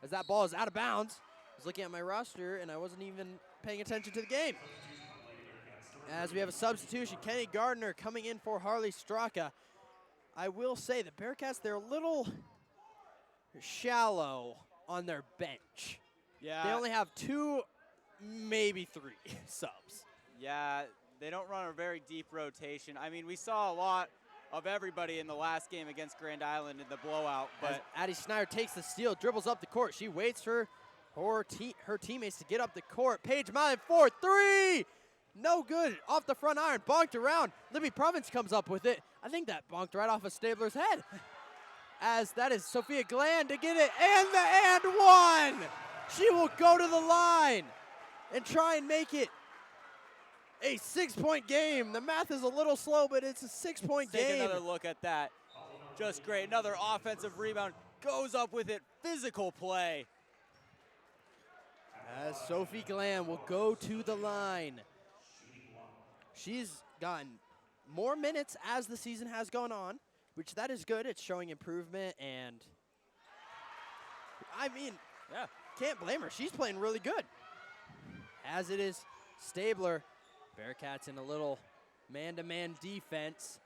as that ball is out of bounds. I was looking at my roster, and I wasn't even paying attention to the game. As we have a substitution, Kenny Gardner coming in for Harley Straka. I will say the Bearcats, they're a little shallow on their bench. Yeah. They only have 2, maybe 3 subs. Yeah, they don't run a very deep rotation. I mean, we saw a lot of everybody in the last game against Grand Island in the blowout. But as Addie Snyder takes the steal, dribbles up the court. She waits for her teammates to get up the court. Paige Miley for 3. No good. Off the front iron. Bonked around. Libby Province comes up with it. I think that bonked right off of Stabler's head. As that is Sophia Gland to get it. And the and one. She will go to the line and try and make it a 6-point game. The math is a little slow, but it's a 6-point game. Take another look at that. Just great. Another offensive rebound. Goes up with it. Physical play. As Sophie Glam will go to the line. She's gotten more minutes as the season has gone on, which that is good. It's showing improvement, and I mean, yeah, can't blame her. She's playing really good. As it is Stabler. Bearcats in a little man-to-man defense.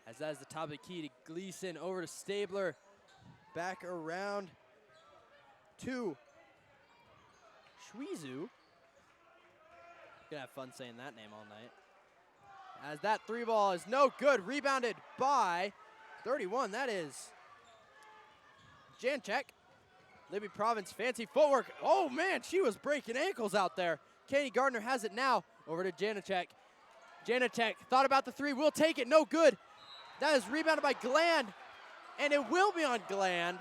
As that is the top of the key to Gleason, over to Stabler. Back around to Shwizu. Gonna have fun saying that name all night. As that 3 ball is no good, rebounded by 31. That is Janchek. Libby Province, fancy footwork. Oh man, she was breaking ankles out there. Kenny Gardner has it now. Over to Janacek. Janacek thought about the 3, will take it, no good. That is rebounded by Gland, and it will be on Gland.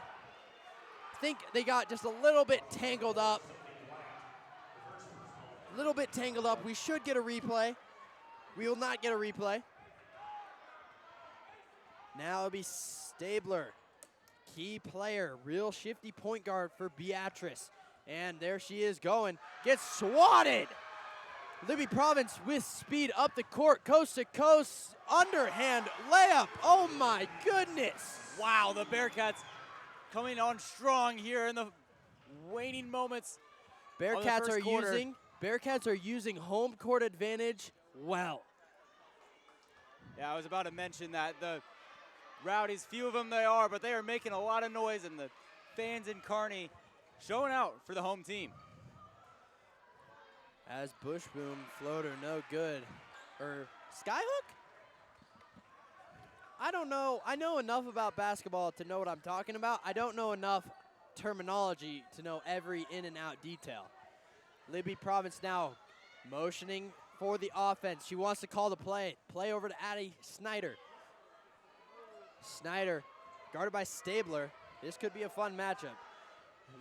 I think they got just a little bit tangled up. We should get a replay. We will not get a replay. Now it'll be Stabler. Key player, real shifty point guard for Beatrice. And there she is going. Gets swatted. Libby Province with speed up the court, coast to coast, underhand layup. Oh my goodness. Wow, the Bearcats coming on strong here in the waning moments. Bearcats are using home court advantage well. Yeah, I was about to mention that. The Rowdies, few of them they are, but they are making a lot of noise, and the fans in Kearney showing out for the home team. As Bushboom floater, no good. Or Skyhook? I don't know. I know enough about basketball to know what I'm talking about. I don't know enough terminology to know every in and out detail. Libby Province now motioning for the offense. She wants to call the play. Play over to Addie Snyder. Snyder guarded by Stabler. This could be a fun matchup.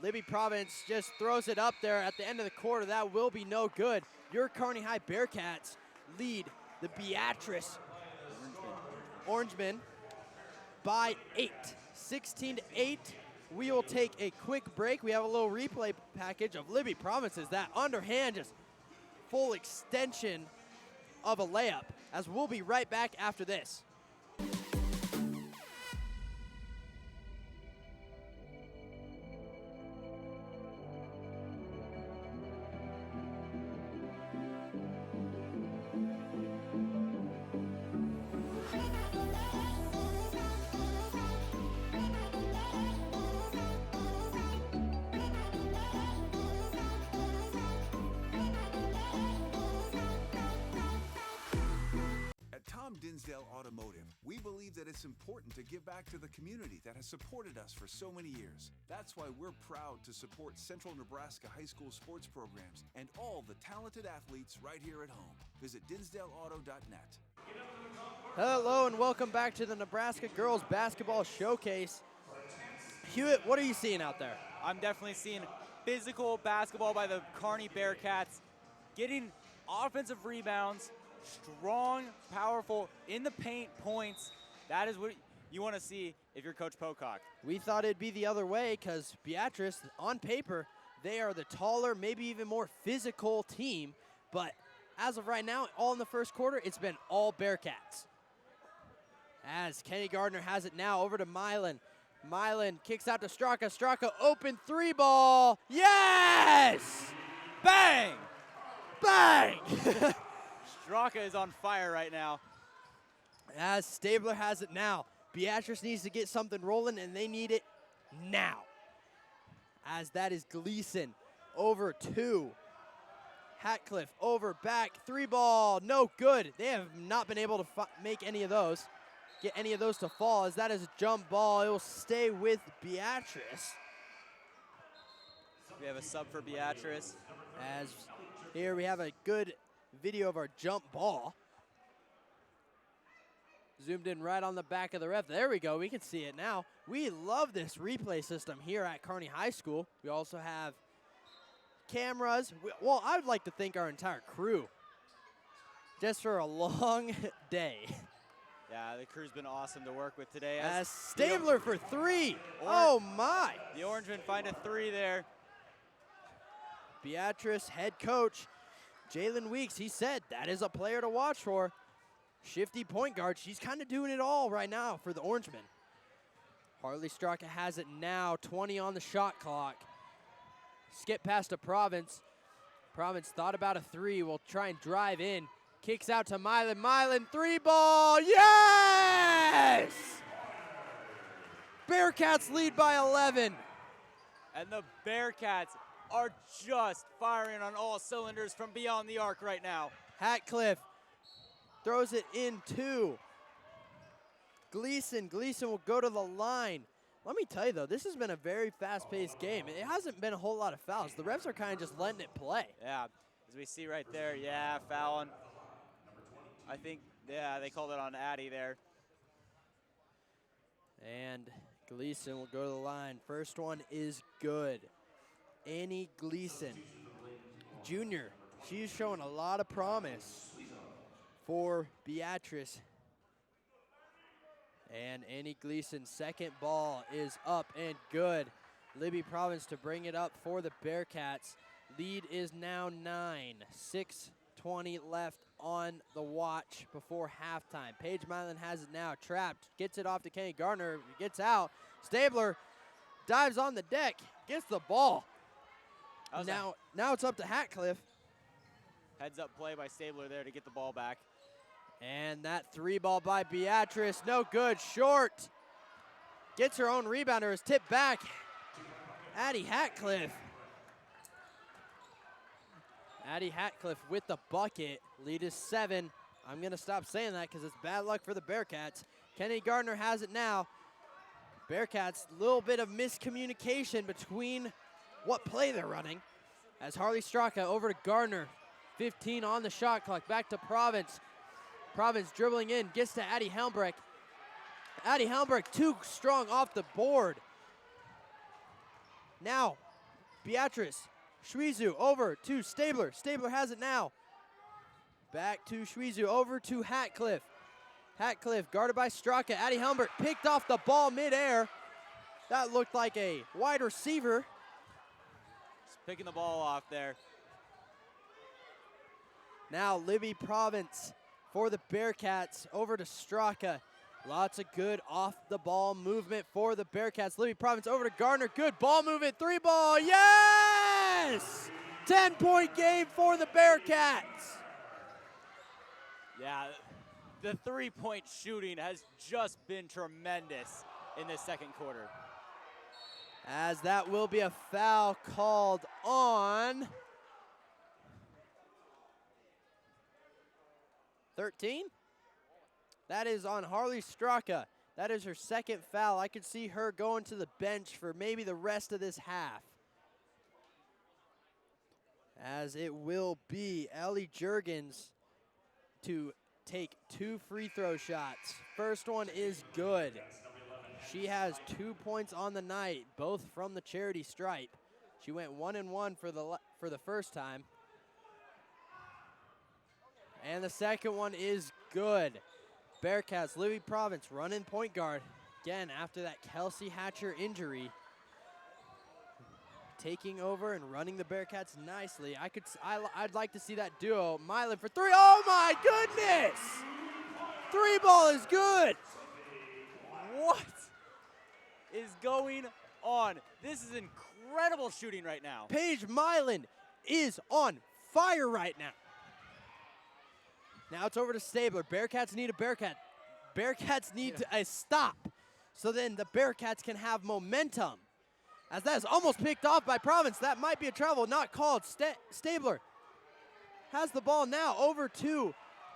Libby Province just throws it up there at the end of the quarter. That will be no good. Your Kearney High Bearcats lead the Beatrice Orangemen by 8. 16-8. We will take a quick break. We have a little replay package of Libby Province's that underhand, just full extension of a layup, as we'll be right back after this. Dinsdale Automotive, we believe that it's important to give back to the community that has supported us for so many years. That's why we're proud to support Central Nebraska high school sports programs and all the talented athletes right here at home. Visit dinsdaleauto.net. Hello and welcome back to the Nebraska Girls Basketball Showcase. Hewitt, what are you seeing out there? I'm definitely seeing physical basketball by the Kearney Bearcats, getting offensive rebounds, strong, powerful, in the paint points. That is what you want to see if you're Coach Pocock. We thought it'd be the other way because Beatrice, on paper, they are the taller, maybe even more physical team. But as of right now, all in the first quarter, it's been all Bearcats. As Kenny Gardner has it now over to Milan. Milan kicks out to Straka. Straka open 3 ball. Yes! Bang! Bang! Straka is on fire right now. As Stabler has it now. Beatrice needs to get something rolling, and they need it now. As that is Gleason over 2. Hatcliffe over back 3 ball. No good. They have not been able to make any of those. Get any of those to fall, as that is a jump ball. It will stay with Beatrice. We have a sub for Beatrice. As here we have a good video of our jump ball. Zoomed in right on the back of the ref. There we go. We can see it now. We love this replay system here at Kearney High School. We also have cameras. Well, I would like to thank our entire crew just for a long day. Yeah, the crew's been awesome to work with today. As Stabler for 3. Oh, my. The Orangemen find a 3 there. Beatrice head coach Jalen Weeks, he said that is a player to watch for. Shifty point guard. She's kind of doing it all right now for the Orangemen. Harley Straka has it now. 20 on the shot clock. Skip past to Province. Province thought about a 3. Will try and drive in. Kicks out to Milan. Milan 3 ball. Yes! Bearcats lead by 11. And the Bearcats are just firing on all cylinders from beyond the arc right now. Hatcliffe throws it in 2. Gleason will go to the line. Let me tell you, though, this has been a very fast-paced game. It hasn't been a whole lot of fouls. The refs are kind of just letting it play. Yeah, as we see right there, yeah, fouling. I think, yeah, they called it on Addie there. And Gleason will go to the line. First one is good. Annie Gleason, Jr. She's showing a lot of promise for Beatrice. And Annie Gleason's second ball is up and good. Libby Province to bring it up for the Bearcats. Lead is now 9. 6:20 left on the watch before halftime. Paige Milan has it now, trapped, gets it off to Kenny Gardner, gets out. Stabler dives on the deck, gets the ball. Now it's up to Hatcliffe. Heads up play by Stabler there to get the ball back. And that 3 ball by Beatrice, no good, short. Gets her own rebounder, is tipped back. Addie Hatcliffe. Addie Hatcliffe with the bucket. Lead is 7. I'm going to stop saying that because it's bad luck for the Bearcats. Kenny Gardner has it now. Bearcats, a little bit of miscommunication between what play they're running. As Harley Straka over to Gardner. 15 on the shot clock. Back to Province. Province dribbling in. Gets to Addie Helmbrecht. Addie Helmbrecht too strong off the board. Now, Beatrice. Shwezu over to Stabler. Stabler has it now. Back to Shwezu over to Hatcliffe. Hatcliffe guarded by Straka. Addie Helmbrecht picked off the ball midair. That looked like a wide receiver. Just picking the ball off there. Now Libby Province for the Bearcats over to Straka. Lots of good off-the-ball movement for the Bearcats. Libby Province over to Gardner. Good ball movement. 3 ball. Yes! 10-point game for the Bearcats. Yeah, the 3-point shooting has just been tremendous in this second quarter. As that will be a foul called on 13. That is on Harley Straka. That is her second foul. I could see her going to the bench for maybe the rest of this half. As it will be Ellie Juergens to take 2 free throw shots. First one is good. She has 2 points on the night, both from the charity stripe. She went 1-1 for the first time. And the second one is good. Bearcats, Libby Province running point guard. Again, after that Kelsey Hatcher injury. Taking over and running the Bearcats nicely. I'd like to see that duo. Milan for 3. Oh my goodness! 3 ball is good. What? is going on? This is incredible shooting right now. Paige Mylan is on fire right now. Now it's over to Stabler. Bearcats need a Bearcat. Bearcats need a stop, so then the Bearcats can have momentum. As that is almost picked off by Province. That might be a travel, not called. Stabler has the ball now over to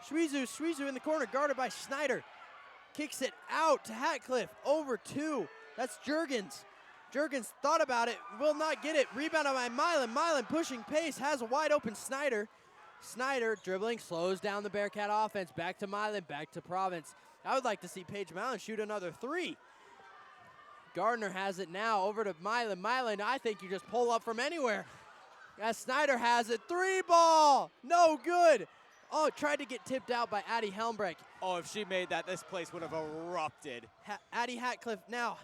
Shweezu. Shweezu in the corner, guarded by Schneider. Kicks it out to Hatcliffe, over to, that's Juergens. Juergens thought about it, will not get it. Rebounded by Mylan. Mylan pushing pace, has a wide open Snyder. Snyder dribbling, slows down the Bearcat offense. Back to Mylan, back to Province. I would like to see Paige Mylan shoot another three. Gardner has it now over to Mylan. Mylan, I think you just pull up from anywhere. As Snyder has it, three ball, no good. Oh, tried to get tipped out by Addie Helmbrecht. Oh, if she made that, this place would have erupted. Addie Hatcliffe now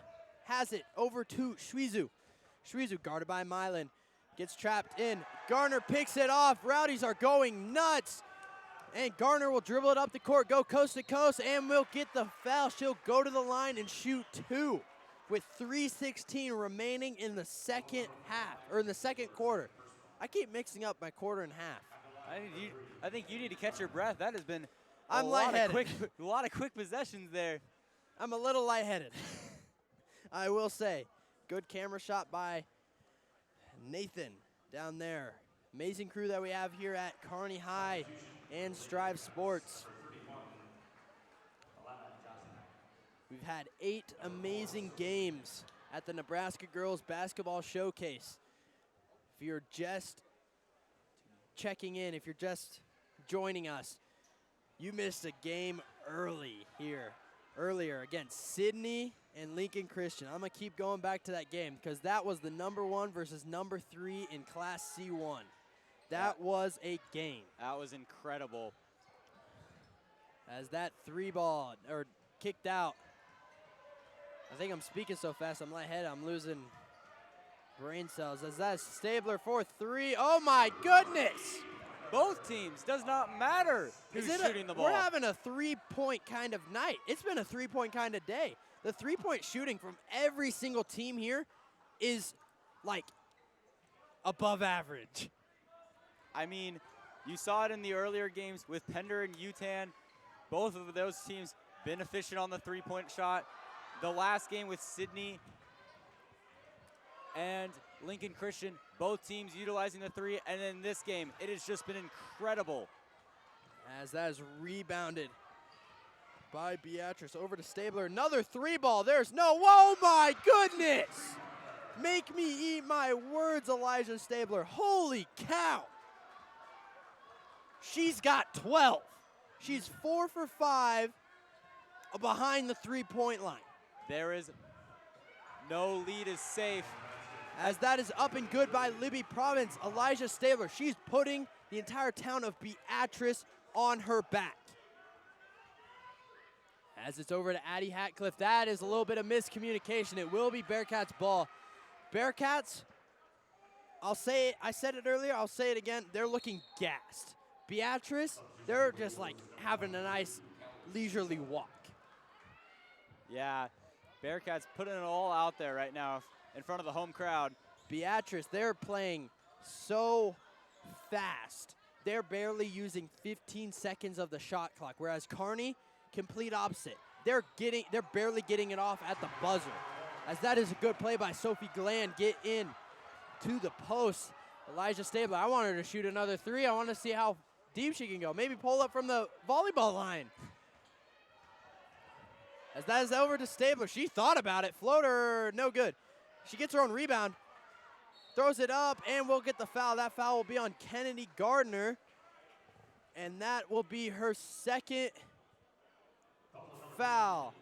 has it over to Shweezu. Shweezu guarded by Mylan. Gets trapped in. Garner picks it off. Rowdies are going nuts. And Garner will dribble it up the court, go coast to coast, and will get the foul. She'll go to the line and shoot two with 3:16 remaining in the second half, or in the second quarter. I keep mixing up my quarter and half. I think you need to catch your breath. That has been a I'm lot of quick possessions there. I'm a little lightheaded. I will say, good camera shot by Nathan down there. Amazing crew that we have here at Kearney High and Strive Sports. We've had 8 amazing games at the Nebraska Girls Basketball Showcase. If you're just checking in, if you're just joining us, you missed a game earlier against Sydney and Lincoln Christian. I'm going to keep going back to that game because that was the #1 versus #3 in Class C1. That was a game. That was incredible. As that three ball, or kicked out. I think I'm speaking so fast, I'm lightheaded, I'm losing brain cells. As that's Stabler for three. Oh my goodness! Both teams, does not matter who's shooting the ball. We're having a three-point kind of night. It's been a three-point kind of day. The three-point shooting from every single team here is like above average. I mean, you saw it in the earlier games with Pender and UTAN. Both of those teams been efficient on the three-point shot. The last game with Sydney and Lincoln Christian, both teams utilizing the three. And in this game, it has just been incredible. As that is rebounded by Beatrice over to Stabler. Another three ball. There's no, whoa my goodness! Make me eat my words, Elijah Stabler. Holy cow! She's got 12. She's 4 for 5 behind the three-point line. There is no lead is safe. As that is up and good by Libby Province. Elijah Stabler, she's putting the entire town of Beatrice on her back. As it's over to Addie Hatcliffe, that is a little bit of miscommunication. It will be Bearcats ball. Bearcats, I'll say it, I said it earlier, I'll say it again, they're looking gassed. Beatrice, they're just like having a nice leisurely walk. Yeah, Bearcats putting it all out there right now in front of the home crowd. Beatrice, they're playing so fast. They're barely using 15 seconds of the shot clock, whereas Kearney, complete opposite. They're barely getting it off at the buzzer. As that is a good play by Sophie Gland. Get in to the post. Elijah Stabler, I want her to shoot another three. I want to see how deep she can go. Maybe pull up from the volleyball line. As that is over to Stabler. She thought about it. Floater, no good. She gets her own rebound. Throws it up, and we'll get the foul. That foul will be on Kennedy Gardner. And that will be her second foul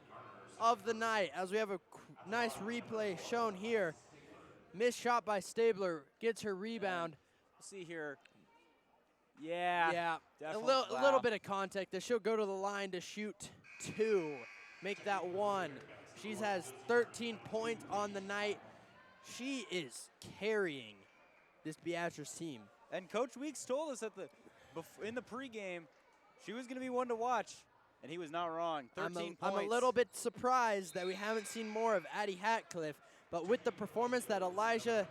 of the night. As we have a nice replay shown here. Missed shot by Stabler. Gets her rebound. Let's see here. Yeah. A little bit of contact there. She'll go to the line to shoot two. Make that one. She has 13 points on the night. She is carrying this Beatrice team. And Coach Weeks told us in the pregame she was going to be one to watch. And he was not wrong. 13 points. I'm a little bit surprised that we haven't seen more of Addie Hatcliffe, but with the performance that Elijah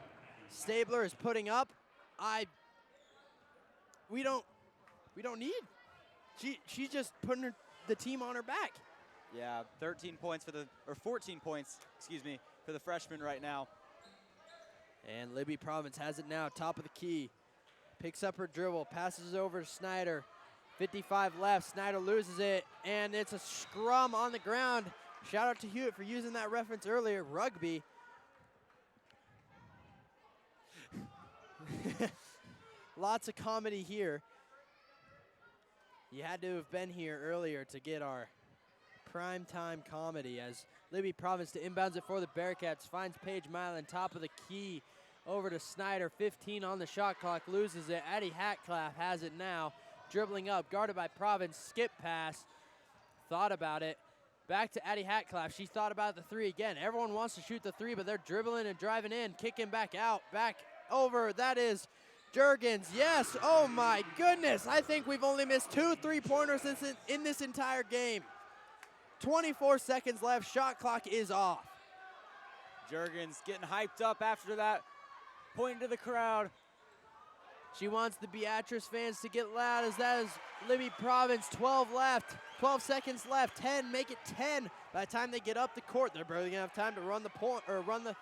Stabler is putting up, we don't need. She's just putting the team on her back. Yeah, 13 points or 14 points, excuse me, for the freshman right now. And Libby Province has it now, top of the key. Picks up her dribble, passes over to Snyder. 55 left, Snyder loses it, and it's a scrum on the ground. Shout out to Hewitt for using that reference earlier, rugby. Lots of comedy here. You had to have been here earlier to get our primetime comedy as Libby Province to inbounds it for the Bearcats, finds Paige Milan, top of the key, over to Snyder, 15 on the shot clock, loses it. Addie Hatcliffe has it now, dribbling up, guarded by Province, skip pass, thought about it. Back to Addie Hatcliffe, she thought about the three again. Everyone wants to shoot the three, but they're dribbling and driving in, kicking back out, back over, that is Jurgens, yes, oh my goodness. I think we've only missed 2 3-pointers in this entire game. 24 seconds left, shot clock is off. Jurgens getting hyped up after that, pointing to the crowd. She wants the Beatrice fans to get loud as that is Libby Province, 12 left, 12 seconds left, 10, make it 10. By the time they get up the court, they're barely gonna have time to run the point or run the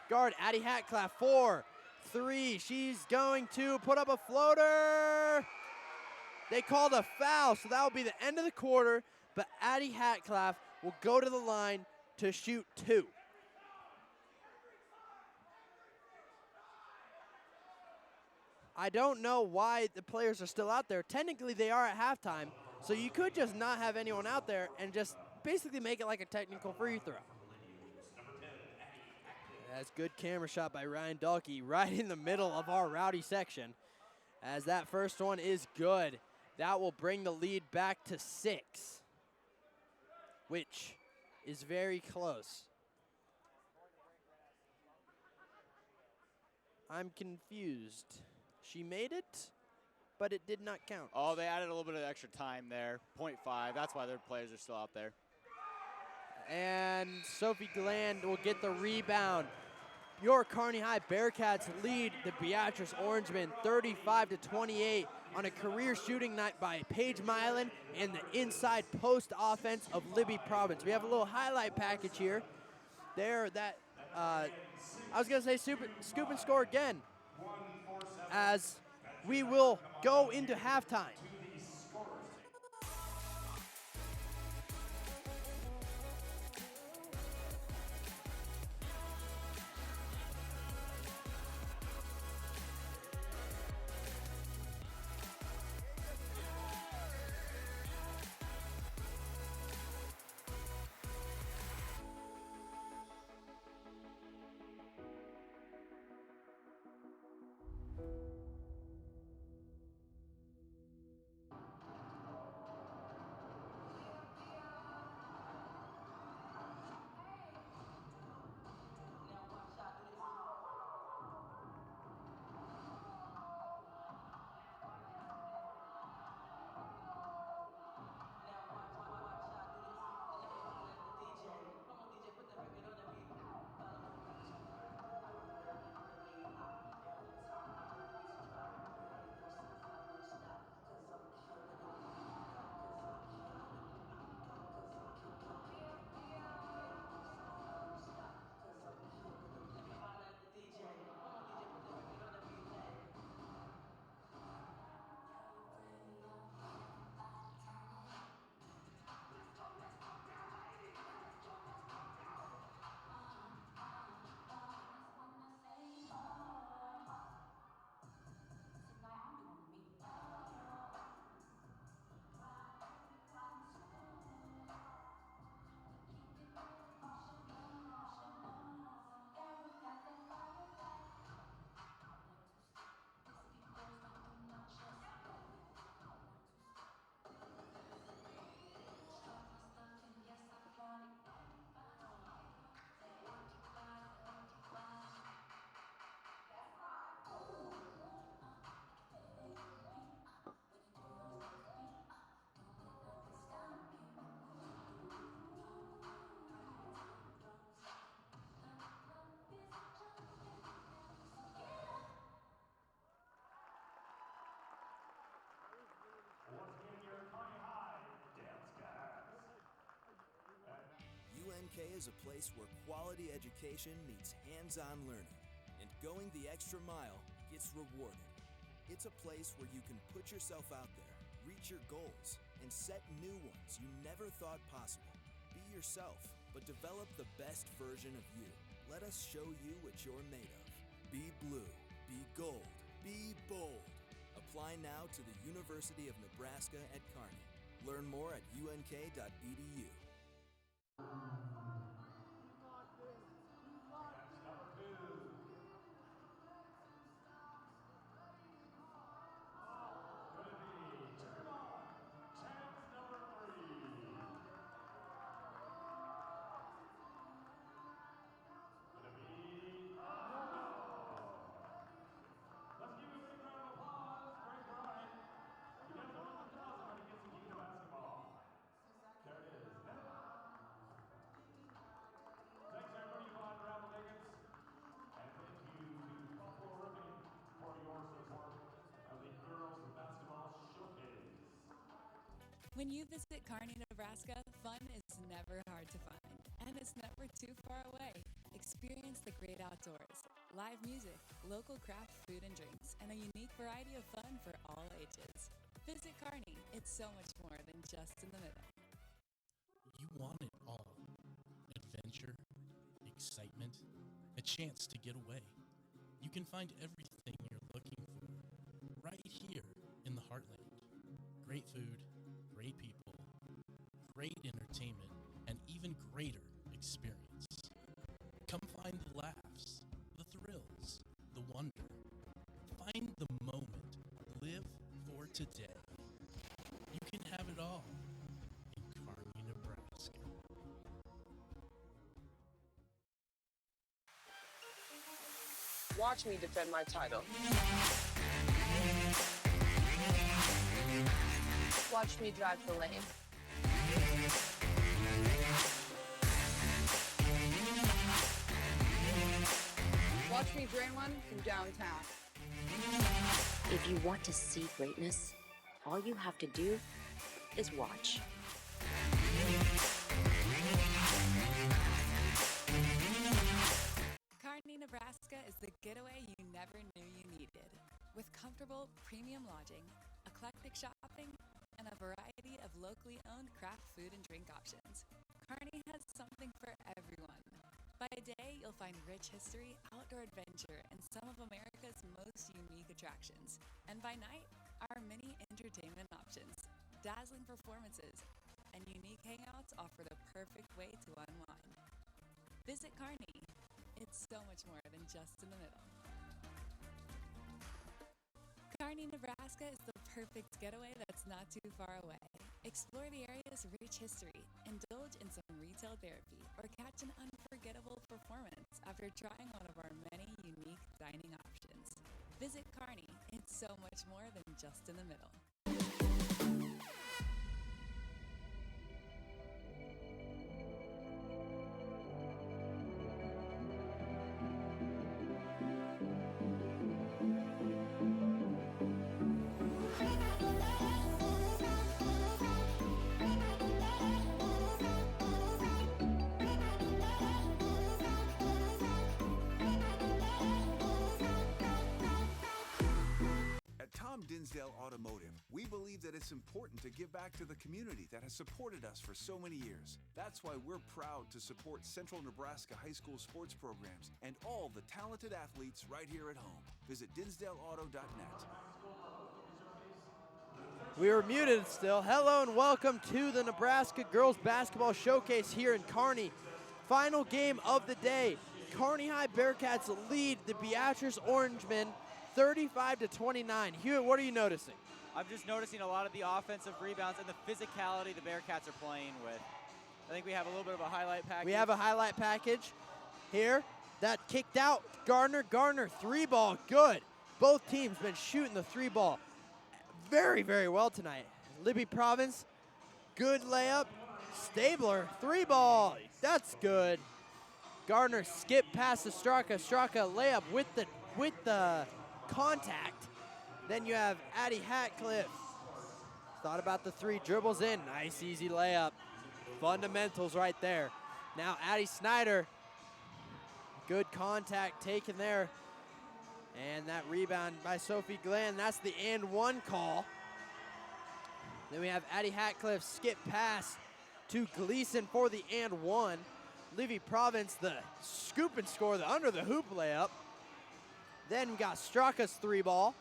guard. Addie Hatcliffe, 4, 3, she's going to put up a floater. They called a foul, so that will be the end of the quarter, but Addie Hatcliffe will go to the line to shoot 2. I don't know why the players are still out there. Technically, they are at halftime, so you could just not have anyone out there and just basically make it like a technical free throw. That's good camera shot by Ryan Dahlke right in the middle of our rowdy section. As that first one is good. That will bring the lead back to 6, which is very close. I'm confused. She made it, but it did not count. Oh, they added a little bit of extra time there, 0.5. That's why their players are still out there. And Sophie Gland will get the rebound. Your Kearney High Bearcats lead the Beatrice Orangemen 35-28 on a career shooting night by Paige Milan and the inside post offense of Libby Province. We have a little highlight package here. There, that I was gonna say scoop and score again, as we will go into halftime. is a place where quality education meets hands-on learning, and going the extra mile gets rewarded. It's a place where you can put yourself out there, reach your goals, and set new ones you never thought possible. Be yourself, but develop the best version of you. Let us show you what you're made of. Be blue, be gold, be bold. Apply now to the University of Nebraska at Kearney. Learn more at unk.edu. When you visit Kearney, Nebraska, fun is never hard to find, and it's never too far away. Experience the great outdoors, live music, local craft food and drinks, and a unique variety of fun for all ages. Visit Kearney. It's so much more than just in the middle. You want it all. Adventure, excitement, a chance to get away. You can find everything you're looking for right here in the heartland. Great food, great people, great entertainment, and even greater experience. Come find the laughs, the thrills, the wonder. Find the moment. Live for today. You can have it all in Kearney, Nebraska. Watch me defend my title. Watch me drive the lane. Watch me drain one from downtown. If you want to see greatness, all you have to do is watch. Kearney, Nebraska is the getaway you never knew you needed. With comfortable, premium lodging, eclectic shopping, and a variety of locally owned craft food and drink options, Kearney has something for everyone. By day, you'll find rich history, outdoor adventure, and some of America's most unique attractions. And by night, our many entertainment options, dazzling performances, and unique hangouts offer the perfect way to unwind. Visit Kearney. It's so much more than just in the middle. Kearney, Nebraska is the perfect getaway that's not too far away. Explore the area's rich history, indulge in some retail therapy, or catch an unforgettable performance after trying one of our many unique dining options. Visit Kearney. It's so much more than just in the middle. Dinsdale Automotive, we believe that it's important to give back to the community that has supported us for so many years. That's why we're proud to support Central Nebraska high school sports programs and all the talented athletes right here at home. Visit dinsdaleauto.net. We were muted still. Hello and welcome to the Nebraska Girls Basketball Showcase here in Kearney. Final game of the day. Kearney High Bearcats lead the Beatrice Orangemen 35-29. Hewitt, what are you noticing? I'm just noticing a lot of the offensive rebounds and the physicality the Bearcats are playing with. I think we have a little bit of a highlight package. We have a highlight package here. That kicked out. Gardner, three ball, good. Both teams been shooting the three ball very, very well tonight. Libby Province, good layup. Stabler, three ball, that's good. Gardner skip past the Straka layup with the contact. Then you have Addie Hatcliffe. Thought about the three, dribbles in, nice easy layup. Fundamentals right there. Now Addie Snyder, good contact taken there. And that rebound by Sophie Glenn, that's the and one call. Then we have Addie Hatcliffe skip pass to Gleason for the and one. Livy Province, the scoop and score, the under the hoop layup. Then we got Straka's three ball.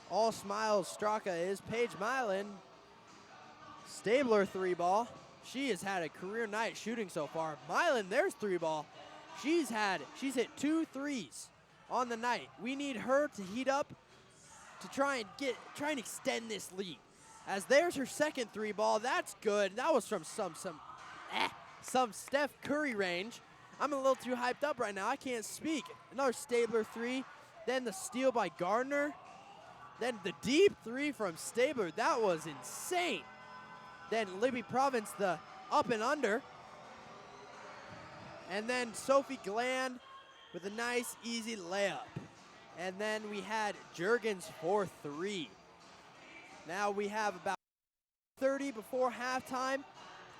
All smiles Straka is. Paige Mylan, Stabler three ball. She has had a career night shooting so far. Mylan, there's three ball. She's hit 2 threes on the night. We need her to heat up to try and extend this lead. As there's her second three ball, that's good. That was from some Steph Curry range. I'm a little too hyped up right now. I can't speak. Another Stabler three. Then the steal by Gardner. Then the deep three from Stabler. That was insane. Then Libby Province, the up and under. And then Sophie Gland with a nice, easy layup. And then we had Juergens for three. Now we have about 30 before halftime.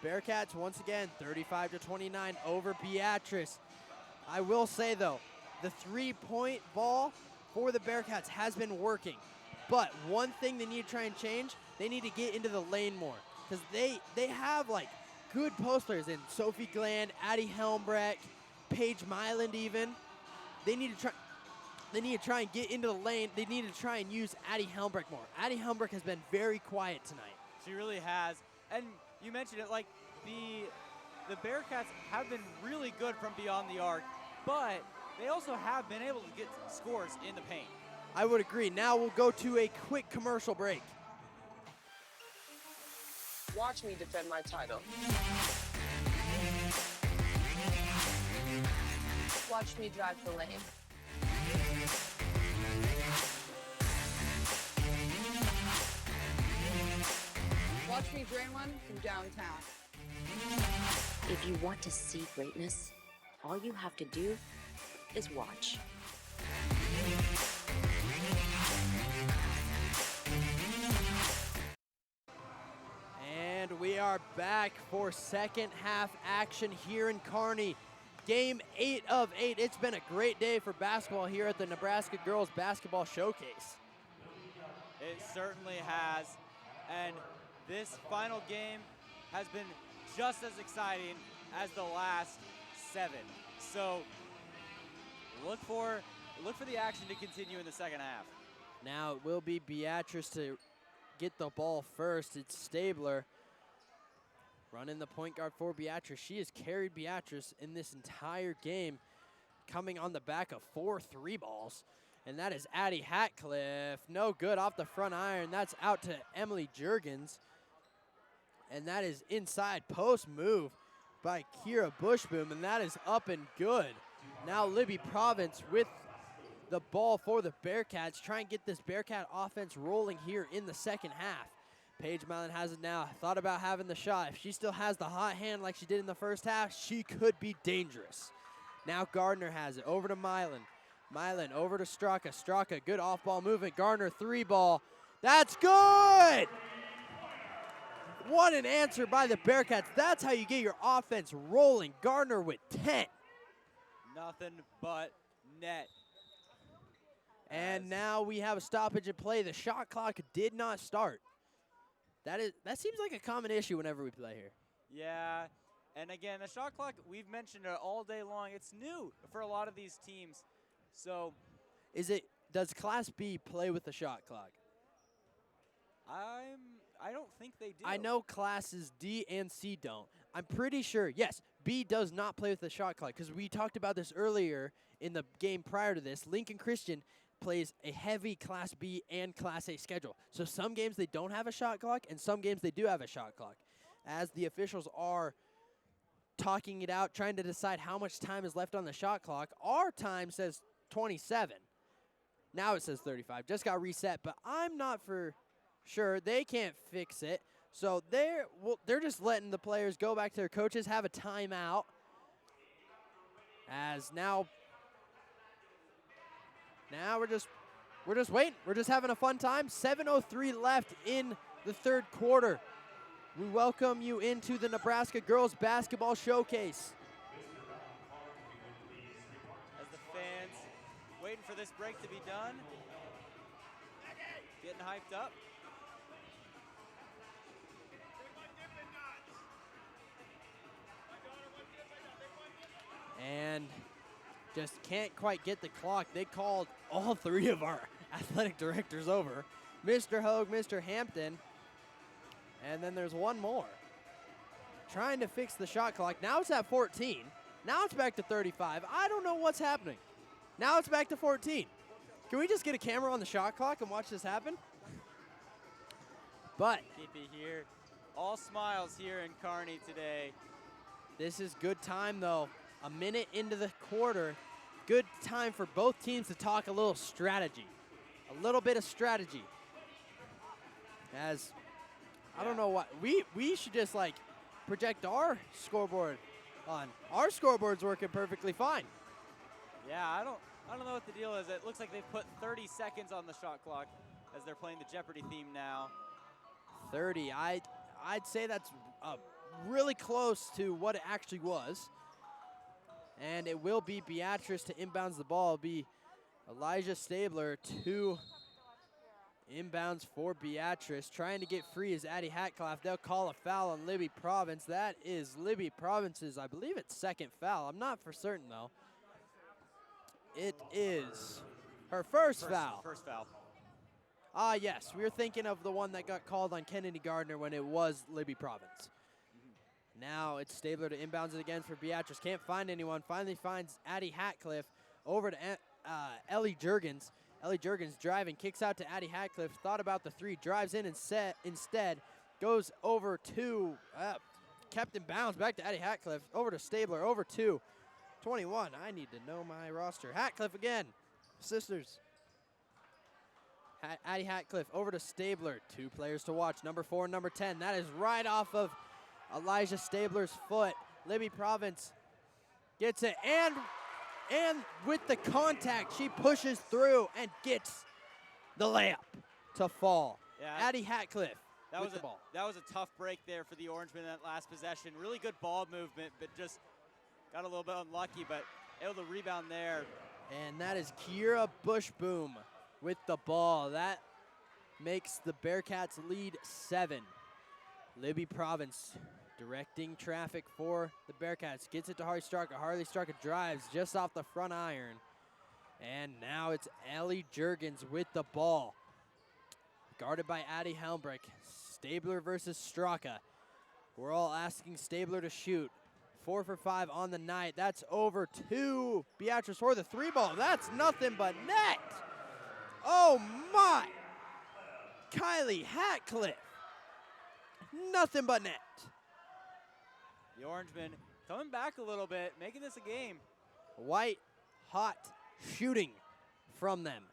Bearcats once again 35-29 over Beatrice. I will say though, the three-point ball for the Bearcats has been working. But one thing they need to try and change, they need to get into the lane more. Because they have like good post players in Sophie Gland, Addie Helmbrecht, Paige Myland even. They need to try and get into the lane. They need to try and use Addie Helmbrecht more. Addie Helmbrecht has been very quiet tonight. She really has. And you mentioned it, like the Bearcats have been really good from beyond the arc, but they also have been able to get scores in the paint. I would agree. Now we'll go to a quick commercial break. Watch me defend my title. Watch me drive the lane. Watch me drain one from downtown. If you want to see greatness, all you have to do is watch. And we are back for second half action here in Kearney. Game 8 of 8. It's been a great day for basketball here at the Nebraska Girls Basketball Showcase. It certainly has. And this final game has been just as exciting as the last 7. So look for the action to continue in the second half. Now it will be Beatrice to get the ball first. It's Stabler running the point guard for Beatrice. She has carried Beatrice in this entire game, coming on the back of 4 3 balls. And that is Addie Hatcliffe. No good off the front iron. That's out to Emily Juergens. And that is inside post move by Kira Bushboom. And that is up and good. Now Libby Province with the ball for the Bearcats. Try and get this Bearcat offense rolling here in the second half. Paige Mylan has it now. Thought about having the shot. If she still has the hot hand like she did in the first half, she could be dangerous. Now Gardner has it. Over to Mylan. Mylan over to Straka. Straka, good off-ball movement. Gardner, 3 ball. That's good! What an answer by the Bearcats. That's how you get your offense rolling. Gardner with 10. Nothing but net. And now we have a stoppage in play. The shot clock did not start. That seems like a common issue whenever we play here. Yeah, and again, the shot clock, we've mentioned it all day long. It's new for a lot of these teams. So, does Class B play with the shot clock? I don't think they do. I know classes D and C don't. I'm pretty sure, yes, B does not play with the shot clock because we talked about this earlier in the game prior to this. Lincoln Christian plays a heavy Class B and Class A schedule. So some games they don't have a shot clock and some games they do have a shot clock. As the officials are talking it out, trying to decide how much time is left on the shot clock, our time says 27. Now it says 35. Just got reset, but I'm not for sure. They can't fix it. So they're just letting the players go back to their coaches, have a timeout. As now we're just waiting. We're just having a fun time. 7:03 left in the third quarter. we welcome you into the Nebraska Girls Basketball Showcase. As the fans waiting for this break to be done, getting hyped up. And just can't quite get the clock. They called all three of our athletic directors over. Mr. Hogue, Mr. Hampton, and then there's one more. Trying to fix the shot clock. Now it's at 14. Now it's back to 35. I don't know what's happening. Now it's back to 14. Can we just get a camera on the shot clock and watch this happen? But Keep it here. All smiles here in Kearney today. this is good time, though. A minute into the quarter. Good time for both teams to talk a little strategy. A little bit of strategy. As, I don't know what, we should just like project our scoreboard on. Our scoreboard's working perfectly fine. Yeah, I don't know what the deal is. It looks like they've put 30 seconds on the shot clock as they're playing the Jeopardy theme now. 30, I'd say that's really close to what it actually was. And it will be Beatrice to inbounds the ball. It'll be Elijah Stabler to inbounds for Beatrice. Trying to get free is Addie Hatcliffe. They'll call a foul on Libby Province. That is Libby Province's, I believe it's second foul. I'm not for certain though. It is her first foul. First foul. Ah, yes, we were thinking of the one that got called on Kennedy Gardner when it was Libby Province. Now it's Stabler to inbounds it again for Beatrice. Can't find anyone. Finally finds Addie Hatcliffe over to Ellie Jurgens. Ellie Jurgens driving, kicks out to Addie Hatcliffe. Thought about the three, drives in and instead goes over to, kept in bounds, back to Addie Hatcliffe. Over to Stabler, over to 21. I need to know my roster. Hatcliffe again. Sisters. Addie Hatcliffe over to Stabler. Two players to watch, number 4 and number 10. That is right off of Elijah Stabler's foot. Libby Province gets it, and with the contact, she pushes through and gets the layup to fall. Yeah, Addie Hatcliffe with the ball. That was a tough break there for the Orangemen in that last possession. Really good ball movement, but just got a little bit unlucky, but able to rebound there. And that is Kira Bushboom with the ball. That makes the Bearcats lead 7. Libby Province directing traffic for the Bearcats. Gets it to Harley Straka. Harley Straka drives just off the front iron. And now it's Ellie Jurgens with the ball. Guarded by Addie Helmbrecht. Stabler versus Straka. We're all asking Stabler to shoot. 4 for 5 on the night. That's over to Beatrice for the 3 ball. That's nothing but net. Oh my. Kylie Hatcliffe. Nothing but net. The Orangemen coming back a little bit, making this a game. White hot shooting from them.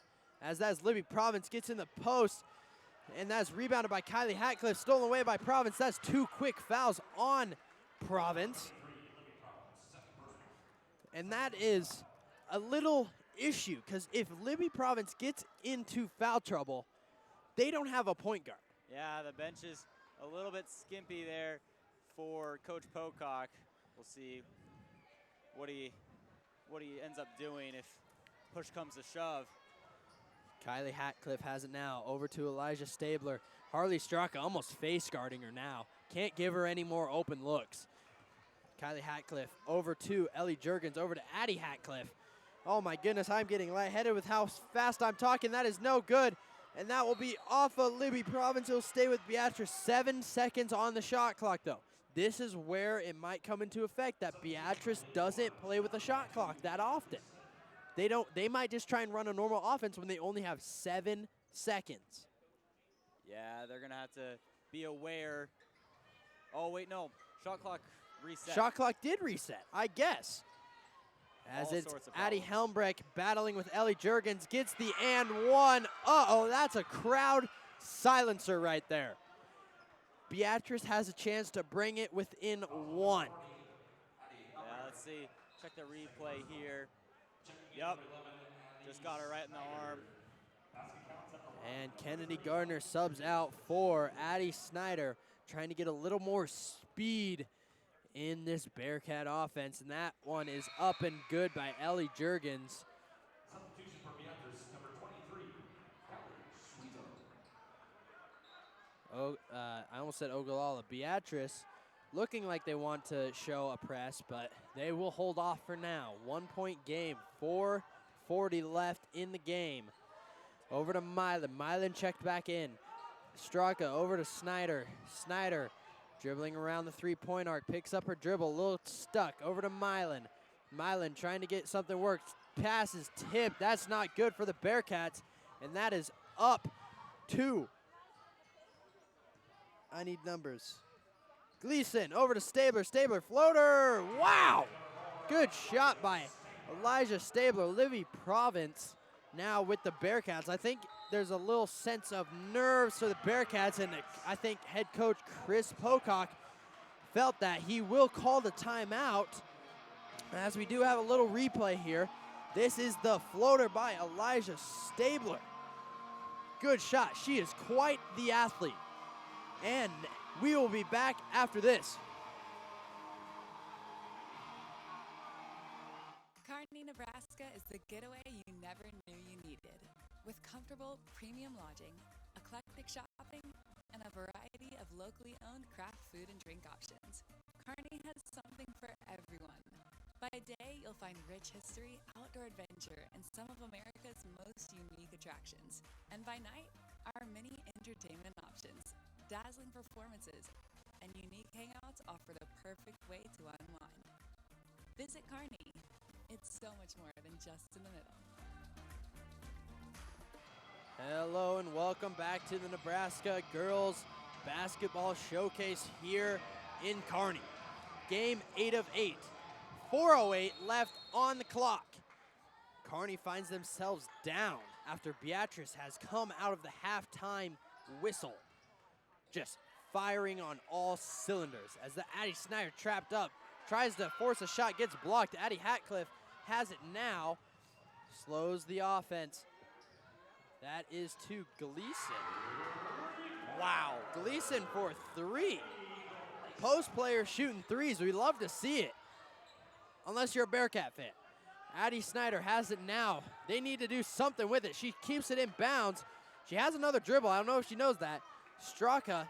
As Libby Province gets in the post, and that's rebounded by Kylie Hatcliffe, stolen away by Province. That's 2 quick fouls on Province. And that is a little issue, because if Libby Province gets into foul trouble, they don't have a point guard. Yeah, the bench is a little bit skimpy there for Coach Pocock. We'll see what he ends up doing if push comes to shove. Kylie Hatcliffe has it now. Over to Elijah Stabler. Harley Straka almost face guarding her now. Can't give her any more open looks. Kylie Hatcliffe over to Ellie Jurgens. Over to Addie Hatcliffe. Oh my goodness, I'm getting lightheaded with how fast I'm talking. That is no good. And that will be off of Libby Province. It'll stay with Beatrice. 7 seconds on the shot clock, though. This is where it might come into effect that Beatrice doesn't play with the shot clock that often. They might just try and run a normal offense when they only have 7 seconds. Yeah, they're going to have to be aware. Oh, wait, no. Shot clock reset. Shot clock did reset, I guess. As All it's sorts of Addie problems. Helmbrecht battling with Ellie Jurgens. Gets the and one. Uh-oh, that's a crowd silencer right there. Beatrice has a chance to bring it within 1. Yeah, let's see. Check the replay here. Yep. Just got her right in the arm. And Kennedy Gardner subs out for Addie Snyder trying to get a little more speed in this Bearcat offense, and that one is up and good by Ellie Jurgens. Substitution for Beatrice, number 23, I almost said Ogallala. Beatrice looking like they want to show a press, but they will hold off for now. 1-point game, 4:40 left in the game. Over to Milan. Milan checked back in. Straka over to Snyder. Snyder dribbling around the three-point arc, picks up her dribble, a little stuck. Over to Milan. Milan trying to get something worked. Passes tipped. That's not good for the Bearcats, and that is up 2. I need numbers. Gleason over to Stabler. Stabler floater. Wow! Good shot by Elijah Stabler. Livy Province now with the Bearcats. I think there's a little sense of nerves for the Bearcats, and I think head coach Chris Pocock felt that he will call the timeout, as we do have a little replay here. This is the floater by Elijah Stabler. Good shot. She is quite the athlete. And we will be back after this. Kearney, Nebraska is the getaway you never knew you needed. With comfortable premium lodging, eclectic shopping, and a variety of locally owned craft food and drink options, Kearney has something for everyone. By day, you'll find rich history, outdoor adventure, and some of America's most unique attractions. And by night, our many entertainment options, dazzling performances, and unique hangouts offer the perfect way to unwind. Visit Kearney. It's so much more than just in the middle. Hello and welcome back to the Nebraska Girls Basketball Showcase here in Kearney. Game 8 of 8. 4:08 left on the clock. Kearney finds themselves down after Beatrice has come out of the halftime whistle, just firing on all cylinders as the Addie Snyder trapped up, tries to force a shot, gets blocked. Addie Hatcliffe has it now, slows the offense. That is to Gleason. Wow, Gleason for 3. Post player shooting threes. We love to see it, unless you're a Bearcat fan. Addie Snyder has it now. They need to do something with it. She keeps it in bounds. She has another dribble. I don't know if she knows that. Straka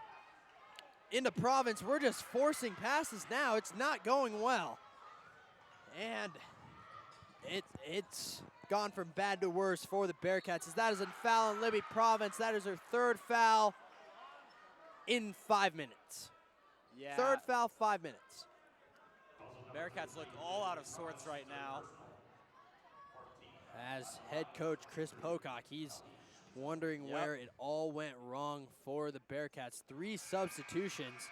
into Province. We're just forcing passes now. It's not going well. And it's gone from bad to worse for the Bearcats, as that is a foul on Libby Province. That is her 3rd foul in 5 minutes. Yeah. 3rd foul, 5 minutes. Bearcats look all out of sorts right now. As head coach Chris Pocock, he's wondering where it all went wrong for the Bearcats. 3 substitutions.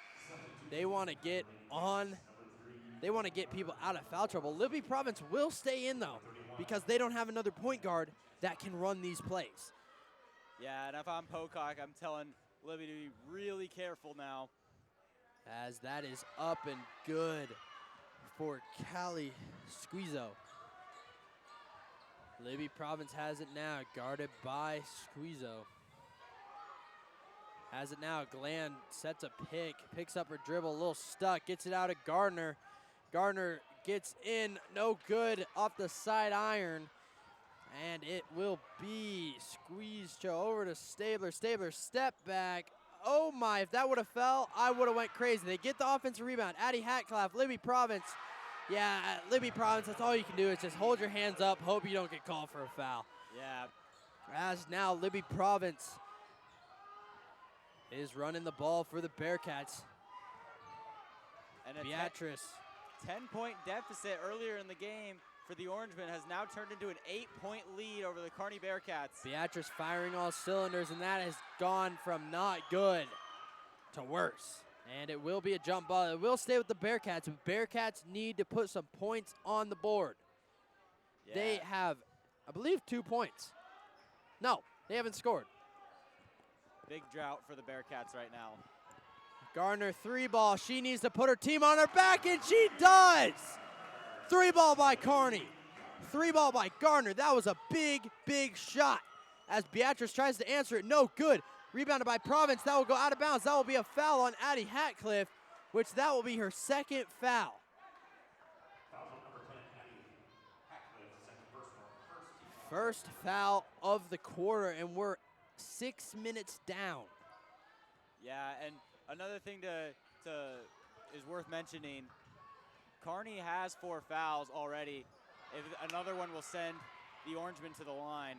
They want to get on. They want to get people out of foul trouble. Libby Province will stay in, though, because they don't have another point guard that can run these plays. Yeah, and if I'm Pocock, I'm telling Libby to be really careful now. As that is up and good for Callie Squeezo. Libby Province has it now, guarded by Squeezo. Has it now. Gland sets a pick, picks up her dribble, a little stuck, gets it out of Gardner. Gardner gets in, no good, off the side iron. And it will be squeezed over to Stabler. Stabler step back. Oh my, if that would have fell, I would have went crazy. They get the offensive rebound. Addie Hatcliffe, Libby Province. Yeah, Libby Province, that's all you can do is just hold your hands up, hope you don't get called for a foul. Yeah. As now Libby Province is running the ball for the Bearcats. And a Beatrice. 10-point deficit earlier in the game for the Orangemen has now turned into an 8-point lead over the Kearney Bearcats. Beatrice firing all cylinders, and that has gone from not good to worse. And it will be a jump ball. It will stay with the Bearcats, but Bearcats need to put some points on the board. Yeah. They have, I believe, 2 points. No, they haven't scored. Big drought for the Bearcats right now. Gardner 3-ball. She needs to put her team on her back, and she does. 3-ball by Kearney. 3-ball by Gardner. That was a big, big shot. As Beatrice tries to answer it, no good. Rebounded by Province. That will go out of bounds. That will be a foul on Addie Hatcliffe, which that will be her second foul. Foul on number 10, Addie Hatcliffe, second personal, first team foul. First foul of the quarter, and we're 6 minutes down. Yeah, and another thing is worth mentioning, Kearney has 4 fouls already. If another one will send the Orangemen to the line.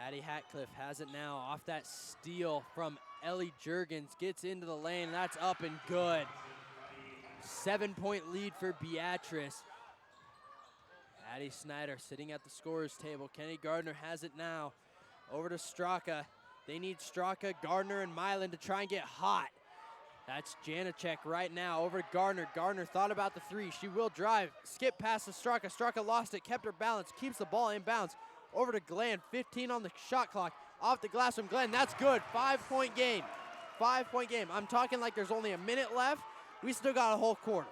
Addie Hatcliffe has it now off that steal from Ellie Juergens. Gets into the lane. That's up and good. 7-point lead for Beatrice. Addie Snyder sitting at the scorer's table. Kenny Gardner has it now. Over to Straka. They need Straka, Gardner, and Milan to try and get hot. That's Janacek right now. Over to Gardner. Gardner thought about the 3. She will drive. Skip past to Straka. Straka lost it, kept her balance, keeps the ball in bounds. Over to Glenn. 15 on the shot clock. Off the glass from Glenn. That's good. 5-point game. 5-point game. I'm talking like there's only a minute left. We still got a whole quarter.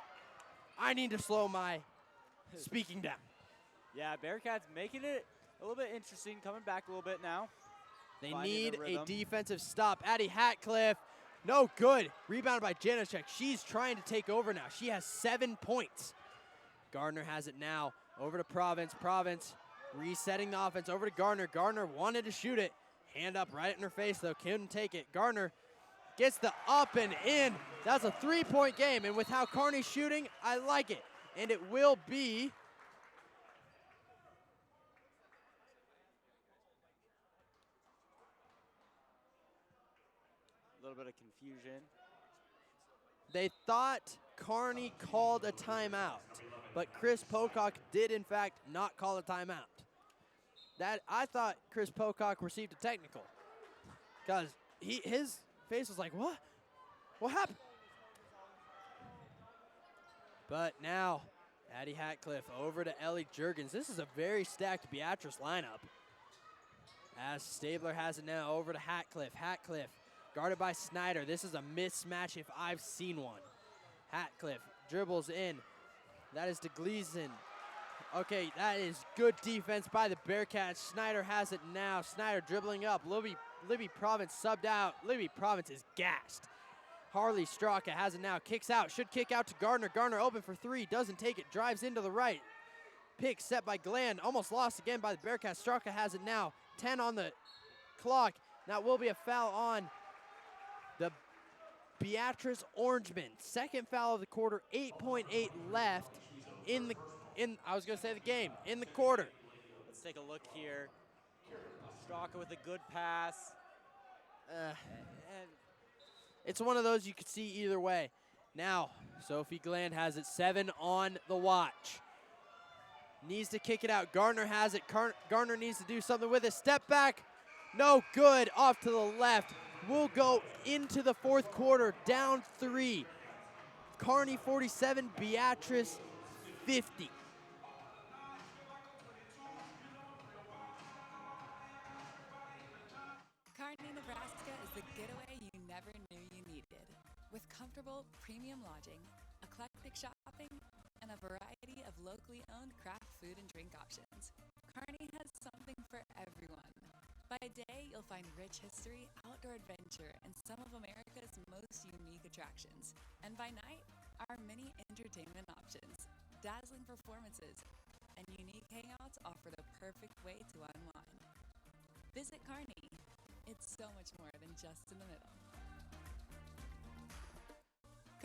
I need to slow my speaking down. Yeah, Bearcats making it a little bit interesting, coming back a little bit now. They need a defensive stop. Addie Hatcliffe, no good. Rebounded by Janacek. She's trying to take over now. She has 7 points. Gardner has it now. Over to Province. Province resetting the offense. Over to Gardner. Gardner wanted to shoot it. Hand up right in her face, though. Couldn't take it. Gardner gets the up and in. That's a 3-point game. And with how Kearney's shooting, I like it. And it will be a little bit of confusion. They thought Kearney called a timeout, but Chris Pocock did in fact not call a timeout. That I thought Chris Pocock received a technical, because his face was like, what? What happened? But now, Addie Hatcliffe over to Ellie Juergens. This is a very stacked Beatrice lineup. As Stabler has it now over to Hatcliffe. Hatcliffe guarded by Snyder. This is a mismatch if I've seen one. Hatcliffe dribbles in. That is to Gleason. Okay, that is good defense by the Bearcats. Snyder has it now. Snyder dribbling up. Libby Province subbed out. Libby Province is gassed. Harley Straka has it now. Kicks out. Should kick out to Gardner. Gardner open for 3. Doesn't take it. Drives into the right. Pick set by Glenn. Almost lost again by the Bearcats. Straka has it now. 10 on the clock. That will be a foul on the Beatrice Orangemen. Second foul of the quarter. 8.8 left in the game, in the quarter. Let's take a look here. Straka with a good pass. And it's one of those you could see either way. Now, Sophie Gland has it. 7 on the watch. Needs to kick it out. Gardner has it. Gardner needs to do something with it. Step back. No good. Off to the left. We'll go into the fourth quarter. Down 3. Kearney 47, Beatrice 50. Kearney, Nebraska is the getaway you never knew you needed. With comfortable, premium lodging, eclectic shopping, and a variety of locally owned craft food and drink options, Kearney has something for everyone. By day, you'll find rich history, outdoor adventure, and some of America's most unique attractions. And by night, our many entertainment options, dazzling performances, and unique hangouts offer the perfect way to unwind. Visit Kearney. It's so much more than just in the middle.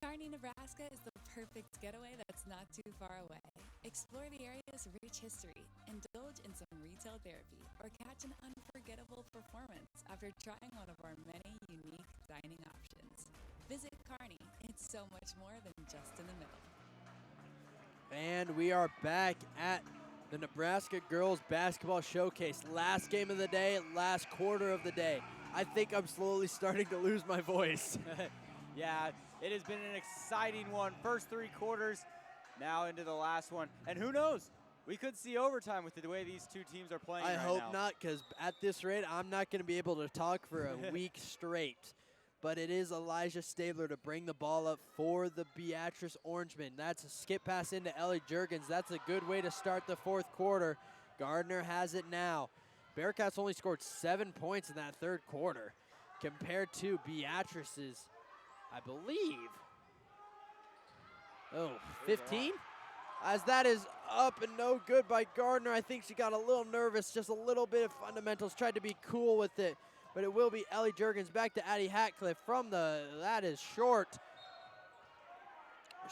Kearney, Nebraska is the perfect getaway that's not too far away. Explore the area's rich history, indulge in some retail therapy, or catch an unforgettable performance after trying one of our many unique dining options. Visit Kearney. It's so much more than just in the middle. And we are back at the Nebraska Girls Basketball Showcase. Last game of the day, last quarter of the day. I think I'm slowly starting to lose my voice. Yeah, it has been an exciting one. First 3 quarters, now into the last one. And who knows? We could see overtime with the way these two teams are playing I right hope now. not, because at this rate, I'm not going to be able to talk for a week straight. But it is Elijah Stabler to bring the ball up for the Beatrice Orangemen. That's a skip pass into Ellie Juergens. That's a good way to start the fourth quarter. Gardner has it now. Bearcats only scored 7 points in that third quarter. compared to Beatrice's, I believe, 15? As that is up and no good by Gardner. I think she got a little nervous, just a little bit of fundamentals, tried to be cool with it, but it will be Ellie Juergens back to Addie Hatcliffe from that is short.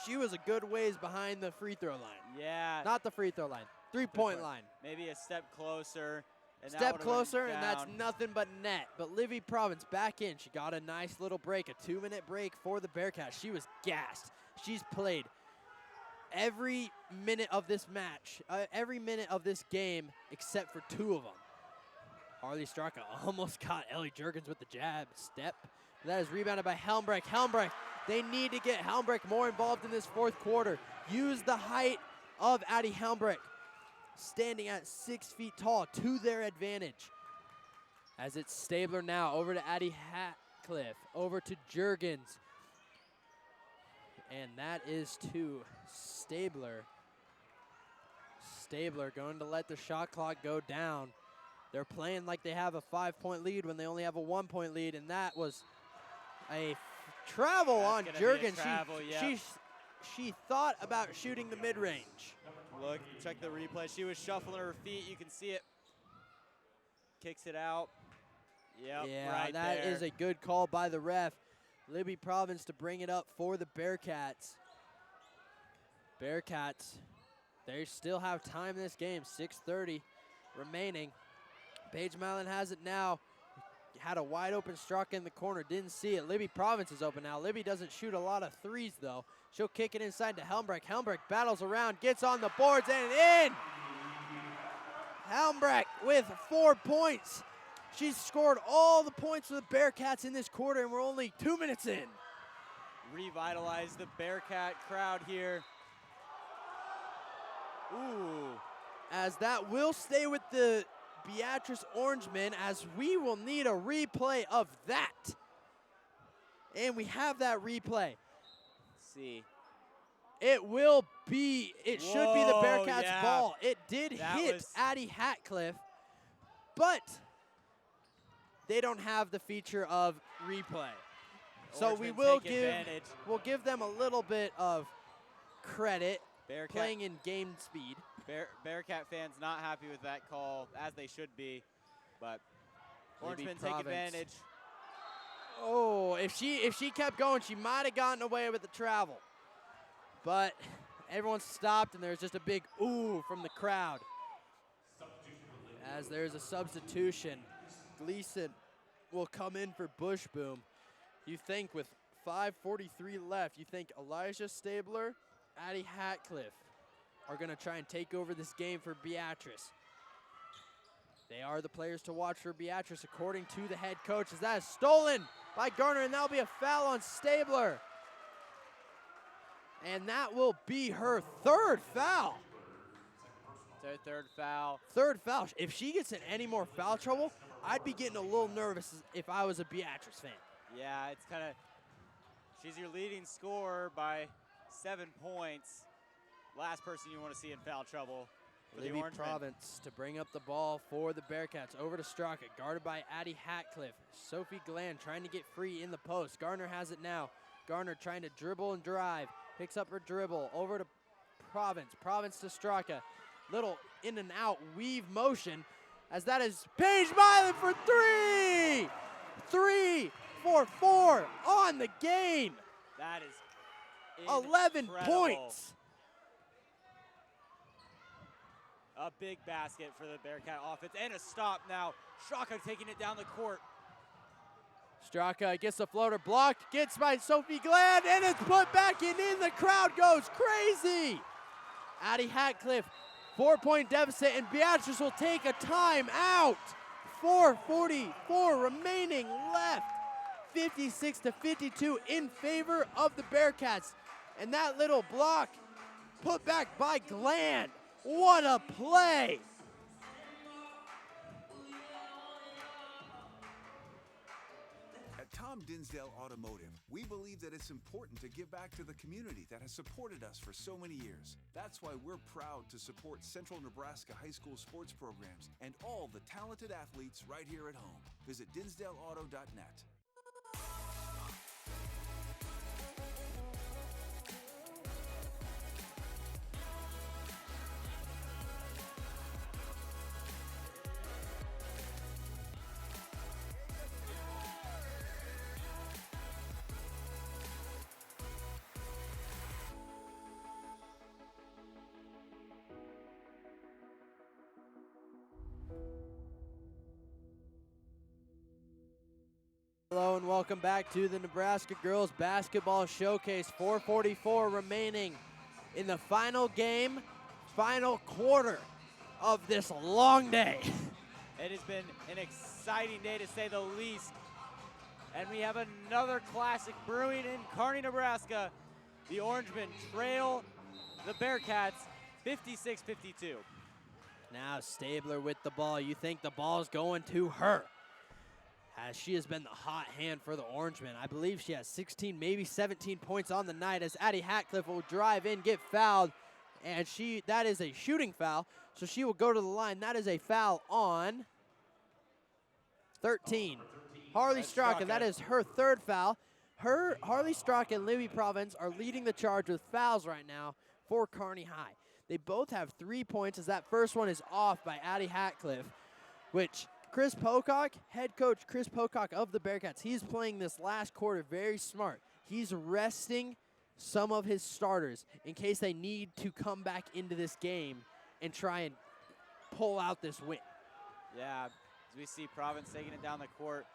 She was a good ways behind the free throw line. Yeah. Not the free throw line, three-point line. Maybe a step closer. And Step closer, and that's nothing but net. But Livy Province back in. She got a nice little break, a 2-minute break for the Bearcats. She was gassed. She's played every minute of this match, every minute of this game, except for 2 of them. Harley Straka almost caught Ellie Juergens with the jab step. That is rebounded by Helmbrecht. Helmbrecht, they need to get Helmbrecht more involved in this 4th quarter. Use the height of Addie Helmbrecht, standing at 6 feet tall, to their advantage. As it's Stabler now, over to Addie Hatcliffe, over to Juergens. And that is to Stabler. Stabler going to let the shot clock go down. They're playing like they have a 5-point lead when they only have a 1-point lead, and that was a travel on Juergens. She thought about shooting the mid-range. Look, check the replay. She was shuffling her feet. You can see it. Kicks it out. Yep, yeah, right that there. is a good call by the ref. Libby Province to bring it up for the Bearcats. Bearcats, they still have time in this game. 6:30 remaining. Paige Mallon has it now. Had a wide open Straka in the corner, didn't see it. Libby Province is open now. Libby doesn't shoot a lot of threes though. She'll kick it inside to Helmbrecht. Helmbrecht battles around, gets on the boards and in! Helmbrecht with 4 points. She's scored all the points for the Bearcats in this quarter, and we're only 2 minutes in. Revitalize the Bearcat crowd here. Ooh. As that will stay with the Beatrice Orangemen, as we will need a replay of that. And we have that replay. Let's see. It should be the Bearcats' yeah. ball. It did hit Addie Hatcliffe, but they don't have the feature of replay. So we will we'll give them a little bit of credit playing in game speed. Bearcat fans not happy with that call, as they should be, but Orangemen take advantage. Oh, if she kept going, she might have gotten away with the travel. But everyone stopped, and there's just a big ooh from the crowd. As there's a substitution, Gleason will come in for Bushboom. You think with 5:43 left, you think Elijah Stabler, Addie Hatcliffe are going to try and take over this game for Beatrice. They are the players to watch for Beatrice, according to the head coach, as that is stolen by Garner, and that'll be a foul on Stabler. And that will be her 3rd foul. It's her 3rd foul. 3rd foul. If she gets in any more foul trouble, I'd be getting a little nervous if I was a Beatrice fan. Yeah, it's kind of, she's your leading scorer by 7 points. Last person you want to see in foul trouble. Libby Province to bring up the ball for the Bearcats. Over to Straka, guarded by Addie Hatcliffe. Sophie Glenn trying to get free in the post. Garner has it now. Garner trying to dribble and drive. Picks up her dribble. Over to Province. Province to Straka. Little in and out weave motion, as that is Paige Milan for 3! 3 for 4 on the game. That is 11 points. A big basket for the Bearcat offense, and a stop now. Straka taking it down the court. Straka gets the floater blocked, gets by Sophie Glenn, and it's put back in. The crowd goes crazy. Addie Hatcliffe, 4-point deficit, and Beatrice will take a timeout. 4:44 remaining left. 56-52 in favor of the Bearcats. And that little block put back by Glenn. What a play! At Tom Dinsdale Automotive, we believe that it's important to give back to the community that has supported us for so many years. That's why we're proud to support Central Nebraska high school sports programs and all the talented athletes right here at home. Visit dinsdaleauto.net. Hello and welcome back to the Nebraska Girls Basketball Showcase. 4:44 remaining in the final game, final quarter of this long day. It has been an exciting day to say the least. And we have another classic brewing in Kearney, Nebraska. The Orangemen trail the Bearcats 56-52. Now Stabler with the ball. You think the ball's going to her, as she has been the hot hand for the Orangemen. I believe she has 16, maybe 17 points on the night, as Addie Hatcliffe will drive in, get fouled, and that is a shooting foul, so she will go to the line. That is a foul on 13. Harley Straka, that is her third foul. Harley Straka and Libby Province are leading the charge with fouls right now for Kearney High. They both have 3 points, as that first one is off by Addie Hatcliffe, which Chris Pocock, head coach Chris Pocock of the Bearcats, he's playing this last quarter very smart. He's resting some of his starters in case they need to come back into this game and try and pull out this win. Yeah, as we see Province taking it down the court.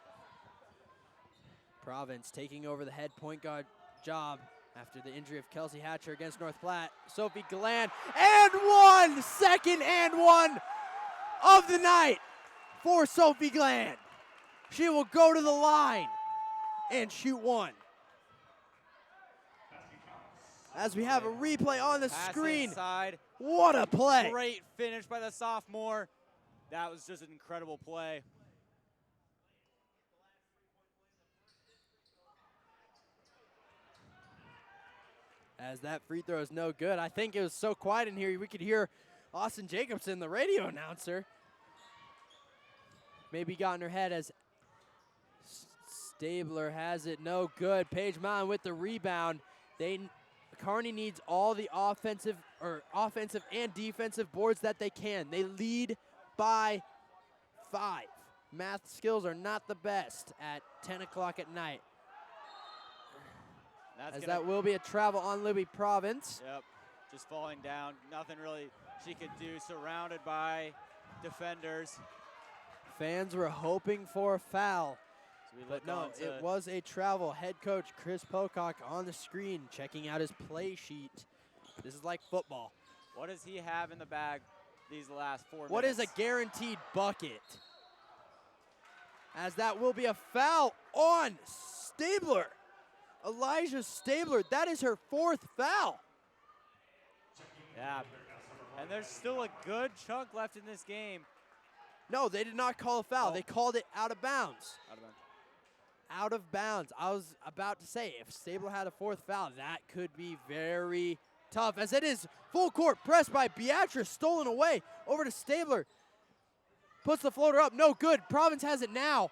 Province taking over the head point guard job after the injury of Kelsey Hatcher against North Platte. Sophie Gland, and one! Second and one of the night for Sophie Gland. She will go to the line and shoot one. As we have a replay on the Pass screen. Inside. What a play. Great finish by the sophomore. That was just an incredible play. As that free throw is no good. I think it was so quiet in here, we could hear Austin Jacobson, the radio announcer. Maybe got in her head, as Stabler has it, no good. Paige Mountain with the rebound. Kearney needs all the offensive and defensive boards that they can. They lead by 5. Math skills are not the best at 10 o'clock at night. That will be a travel on Libby Province. Yep, just falling down. Nothing really she could do, surrounded by defenders. Fans were hoping for a foul. So but no, it was a travel. Head coach Chris Pocock on the screen checking out his play sheet. This is like football. What does he have in the bag these last 4 minutes? What is a guaranteed bucket? As that will be a foul on Stabler. Elijah Stabler, that is her 4th foul. Yeah, and there's still a good chunk left in this game. No, they did not call a foul. Oh. They called it out of bounds. Out of bounds. Out of bounds. I was about to say, if Stabler had a 4th foul, that could be very tough, as it is full court press by Beatrice, stolen away over to Stabler. Puts the floater up, no good. Province has it now.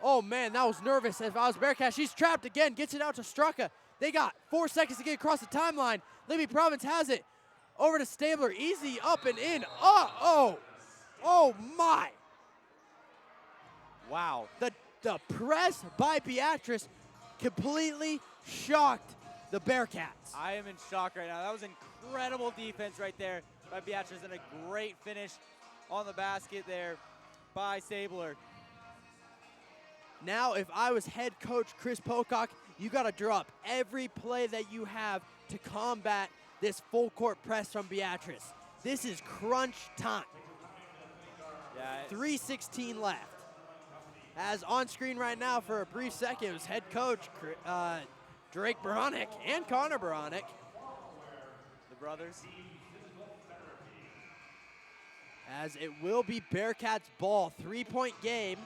Oh man, that was nervous. If I was Bearcat, she's trapped again, gets it out to Straka. They got 4 seconds to get across the timeline. Libby Province has it. Over to Stabler, easy up and in. Oh my. Wow. The press by Beatrice completely shocked the Bearcats. I am in shock right now. That was incredible defense right there by Beatrice, and a great finish on the basket there by Stabler. Now, if I was head coach Chris Pocock, you got to draw up every play that you have to combat this full court press from Beatrice. This is crunch time. Yeah, 3:16 left. As on screen right now for a brief second was head coach Drake Baronic and Connor Baronic. The brothers. As it will be Bearcats ball, 3-point game.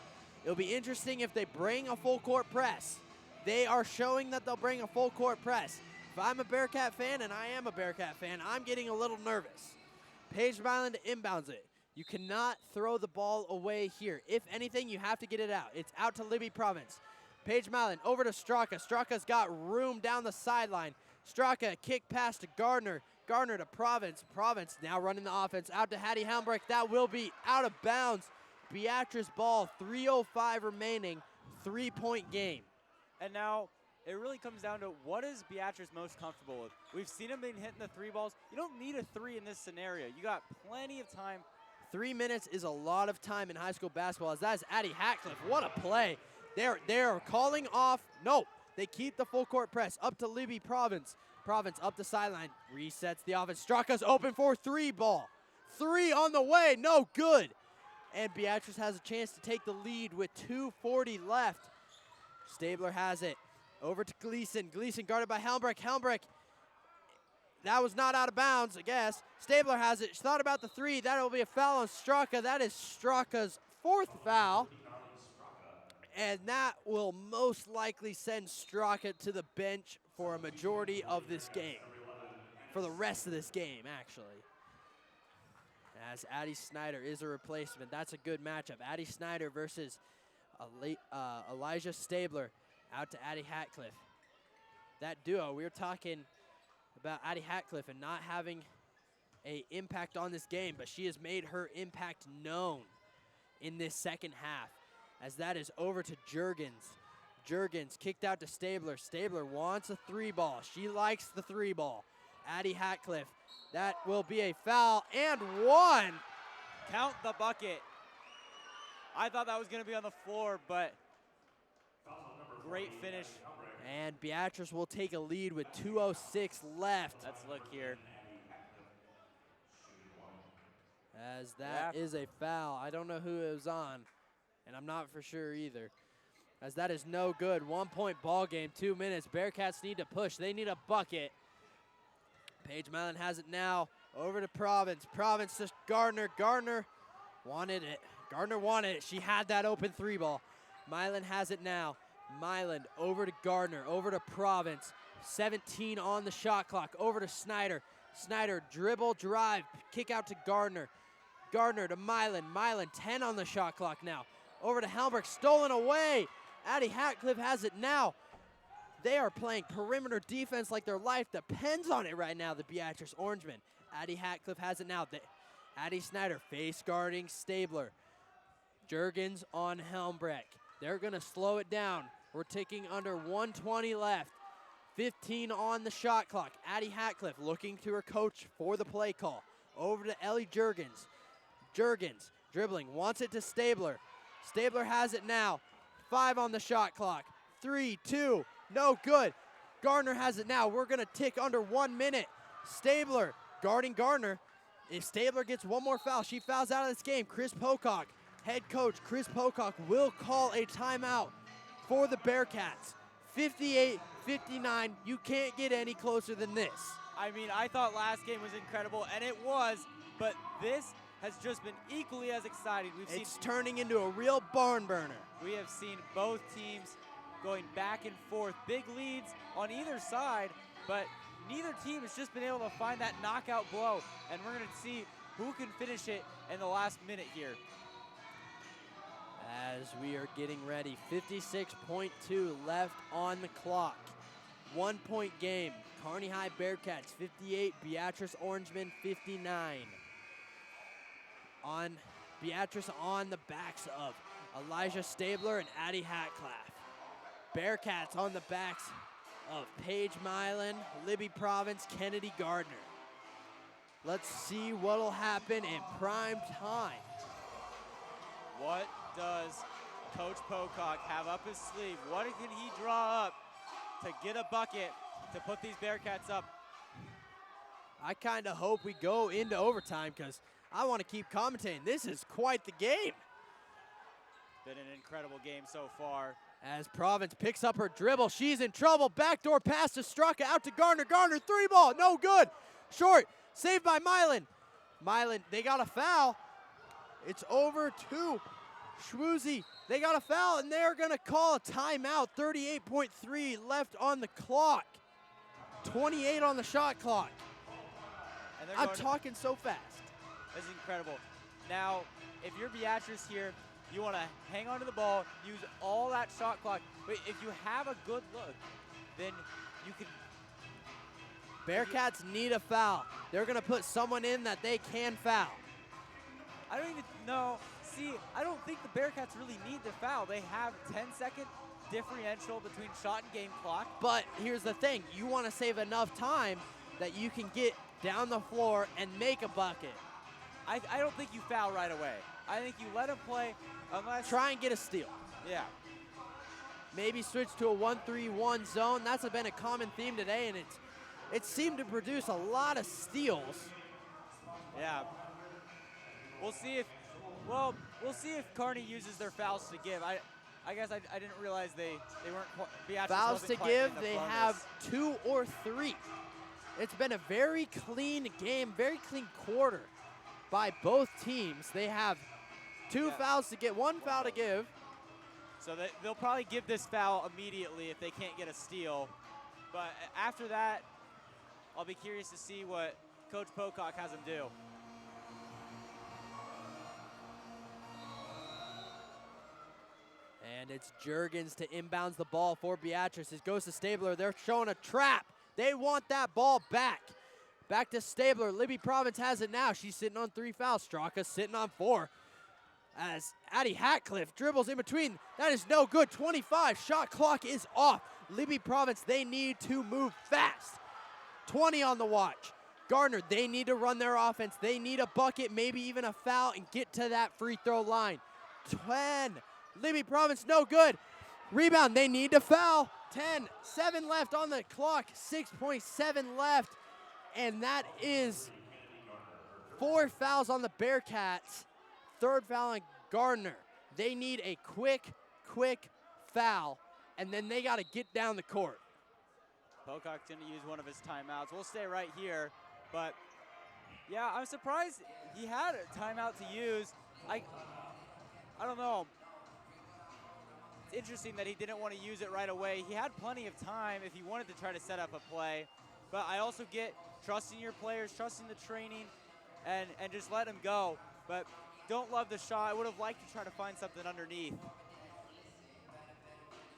It'll be interesting if they bring a full court press. They are showing that they'll bring a full court press. If I'm a Bearcat fan, and I am a Bearcat fan, I'm getting a little nervous. Paige Myland inbounds it. You cannot throw the ball away here. If anything, you have to get it out. It's out to Libby Province. Paige Myland over to Straka. Straka's got room down the sideline. Straka kick pass to Gardner. Gardner to Province. Province now running the offense out to Hattie Helmbrecht. That will be out of bounds. Beatrice ball, 3:05 remaining, 3-point game. And now it really comes down to what is Beatrice most comfortable with. We've seen him been hitting the 3 balls. You don't need a 3 in this scenario. You got plenty of time. 3 minutes is a lot of time in high school basketball, as that is Addie Hatcliffe. What a play. They're calling off. No, they keep the full court press up to Libby Province. Province up the sideline, resets the offense. Straka's open for 3 ball. 3 on the way, no good. And Beatrice has a chance to take the lead with 2:40 left. Stabler has it. Over to Gleason. Gleason guarded by Helmbrecht. Helmbrecht, that was not out of bounds, I guess. Stabler has it. She thought about the 3. That'll be a foul on Straka. That is Straka's 4th foul. And that will most likely send Straka to the bench for a majority of this game. For the rest of this game, actually. As Addie Snyder is a replacement. That's a good matchup. Addie Snyder versus Elijah Stabler out to Addie Hatcliffe. That duo, we were talking about Addie Hatcliffe and not having an impact on this game, but she has made her impact known in this second half. As that is over to Juergens. Juergens kicked out to Stabler. Stabler wants a 3 ball. She likes the 3 ball. Addie Hatcliffe, that will be a foul and 1. Count the bucket. I thought that was going to be on the floor, but great finish. And Beatrice will take a lead with 2:06 left. Let's look here. As that is a foul. I don't know who it was on, and I'm not for sure either. As that is no good. 1-point ball game, 2 minutes. Bearcats need to push. They need a bucket. Paige Mylan has it now. Over to Province. Province to Gardner. Gardner wanted it. Gardner wanted it. She had that open 3 ball. Mylan has it now. Mylan over to Gardner. Over to Province. 17 on the shot clock. Over to Snyder. Snyder dribble, drive, kick out to Gardner. Gardner to Mylan. Mylan 10 on the shot clock now. Over to Helmbrecht. Stolen away. Addie Hatcliffe has it now. They are playing perimeter defense like their life depends on it right now, the Beatrice Orangemen. Addie Hatcliffe has it now. Addie Snyder face guarding Stabler. Juergens on Helmbrecht. They're going to slow it down. We're ticking under 1:20 left. 15 on the shot clock. Addie Hatcliffe looking to her coach for the play call. Over to Ellie Juergens. Juergens dribbling, wants it to Stabler. Stabler has it now. 5 on the shot clock. 3, 2, no good. Gardner has it now. We're going to tick under 1 minute. Stabler guarding Gardner. If Stabler gets one more foul, she fouls out of this game. Chris Pocock, head coach Chris Pocock, will call a timeout for the Bearcats. 58-59. You can't get any closer than this. I mean, I thought last game was incredible, and it was, but this has just been equally as exciting. It's turning into a real barn burner. We have seen both teams going back and forth. Big leads on either side, but neither team has just been able to find that knockout blow, and we're going to see who can finish it in the last minute here. As we are getting ready, 56.2 left on the clock. 1-point game. Kearney High Bearcats 58, Beatrice Orangemen 59. On Beatrice on the backs of Elijah Stabler and Addie Hatcliffe. Bearcats on the backs of Paige Mylan, Libby Province, Kennedy Gardner. Let's see what'll happen in prime time. What does Coach Pocock have up his sleeve? What can he draw up to get a bucket to put these Bearcats up? I kind of hope we go into overtime because I want to keep commentating. This is quite the game. Been an incredible game so far. As Province picks up her dribble, she's in trouble. Backdoor pass to Straka, out to Gardner. Gardner, 3 ball, no good. Short, saved by Mylan. Mylan, they got a foul. It's over to Schwoozy. They got a foul, and they're going to call a timeout. 38.3 left on the clock. 28 on the shot clock. I'm talking so fast. That's incredible. Now, if you're Beatrice here, you want to hang on to the ball, use all that shot clock. But if you have a good look, then you can. Bearcats need a foul. They're going to put someone in that they can foul. I don't even know. See, I don't think the Bearcats really need the foul. They have 10-second differential between shot and game clock. But here's the thing. You want to save enough time that you can get down the floor and make a bucket. I don't think you foul right away. I think you let him play unless... Try and get a steal. Yeah. maybe switch to a 1-3-1 zone. That's been a common theme today, and it seemed to produce a lot of steals. Yeah. We'll see if Kearney uses their fouls to give. I guess I didn't realize they weren't Beatrice Fouls wasn't to quite give, in the they bonus. have 2 or 3. It's been a very clean game, very clean quarter by both teams. They have 2 fouls to get, 1 foul to give. So they'll probably give this foul immediately if they can't get a steal. But after that, I'll be curious to see what Coach Pocock has them do. And it's Juergens to inbounds the ball for Beatrice. It goes to Stabler. They're showing a trap. They want that ball back. Back to Stabler. Libby Province has it now. She's sitting on 3 fouls. Straka sitting on 4. As Addie Hatcliffe dribbles in between. That is no good. 25. Shot clock is off. Libby Province, they need to move fast. 20 on the watch. Gardner, they need to run their offense. They need a bucket, maybe even a foul, and get to that free throw line. 10. Libby Province, no good. Rebound, they need to foul. 10, 7 left on the clock, 6.7 left. And that is 4 fouls on the Bearcats. 3rd foul on Gardner. They need a quick foul, and then they got to get down the court. Pocock's going to use one of his timeouts. We'll stay right here. But, yeah, I'm surprised he had a timeout to use. I don't know. It's interesting that he didn't want to use it right away. He had plenty of time if he wanted to try to set up a play. But I also get trusting your players, trusting the training, and just let him go. But don't love the shot. I would have liked to try to find something underneath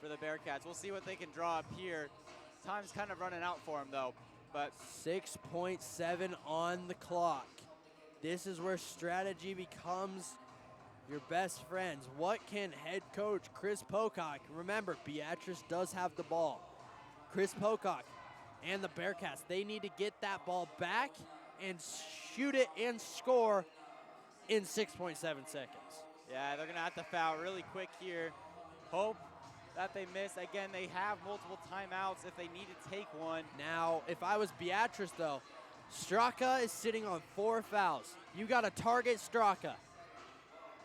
for the Bearcats. We'll see what they can draw up here. Time's kind of running out for him, though. But 6.7 on the clock. This is where strategy becomes your best friends. What can head coach Chris Pocock, remember, Beatrice does have the ball. Chris Pocock and the Bearcats, they need to get that ball back and shoot it and score in 6.7 seconds. Yeah, they're going to have to foul really quick here. Hope that they miss. Again, they have multiple timeouts if they need to take one. Now, if I was Beatrice, though, Straka is sitting on 4 fouls. You got to target Straka.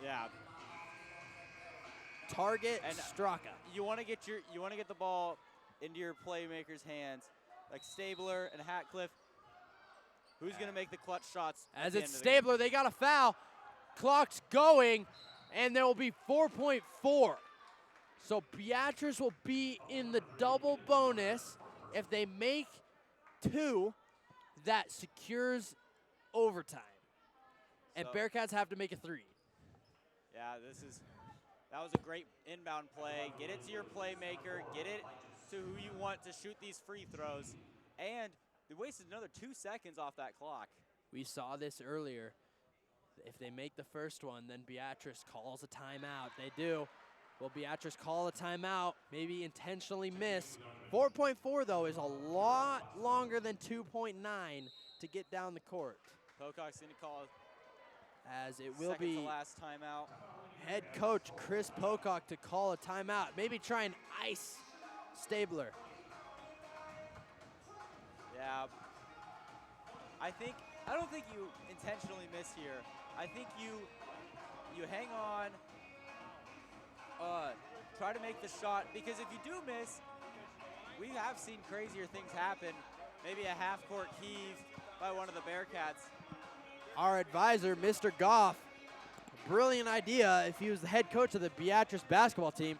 Yeah. Target and Straka. You want to get the ball into your playmakers' hands, like Stabler and Hatcliffe. Who's going to make the clutch shots? As it's Stabler, they got a foul. Clock's going, and there will be 4.4. So Beatrice will be in the double bonus. If they make 2, that secures overtime. And So, Bearcats have to make a 3. Yeah, that was a great inbound play. Get it to your playmaker. Get it to who you want to shoot these free throws. And they wasted another 2 seconds off that clock. We saw this earlier. If they make the first one, then Beatrice calls a timeout. They do. Will Beatrice call a timeout? Maybe intentionally miss. 4.4, though, is a lot longer than 2.9 to get down the court. Pocock's going to call as it will be the last timeout. Head coach Chris Pocock to call a timeout. Maybe try and ice Stabler. Yeah. I don't think you intentionally miss here. I think you hang on, try to make the shot, because if you do miss, we have seen crazier things happen. Maybe a half-court heave by one of the Bearcats. Our advisor, Mr. Goff, brilliant idea if he was the head coach of the Beatrice basketball team,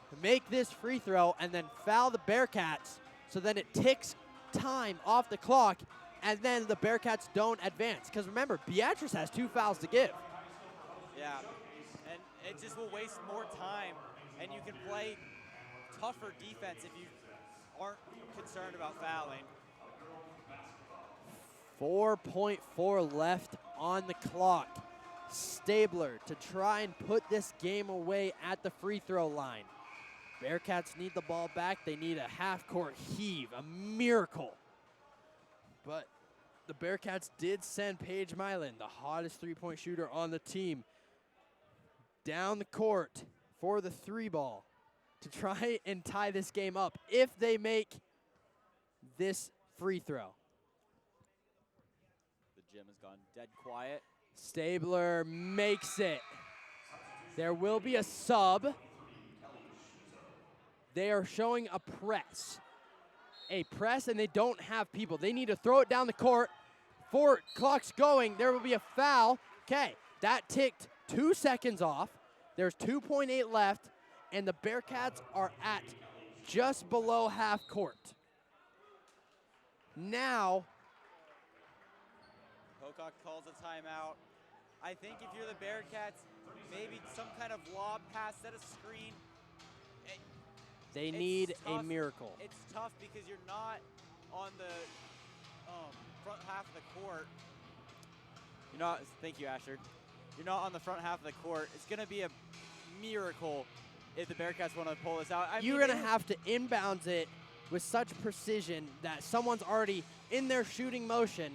to make this free throw and then foul the Bearcats so then it ticks time off the clock and then the Bearcats don't advance. Because remember, Beatrice has 2 fouls to give. Yeah, and it just will waste more time, and you can play tougher defense if you aren't concerned about fouling. 4.4 left on the clock. Stabler to try and put this game away at the free throw line. Bearcats need the ball back. They need a half-court heave, a miracle. But the Bearcats did send Paige Mylan, the hottest three-point shooter on the team, down the court for the 3 ball. to try and tie this game up if they make this free throw. The gym has gone dead quiet. Stabler makes it. There will be a sub. They are showing a press. A press, and they don't have people. They need to throw it down the court. 4 clock's going. There will be a foul. Okay, that ticked 2 seconds off. There's 2.8 left, and the Bearcats are at just below half court. Now, Pocock calls a timeout. I think if you're the Bearcats, maybe some kind of lob pass, set a screen. they It's need a tough. miracle. It's tough because you're not on the front half of the court. You're not. Thank you, Asher. You're not on the front half of the court. It's going to be a miracle if the Bearcats want to pull this out. You're going to have to inbounds it with such precision that someone's already in their shooting motion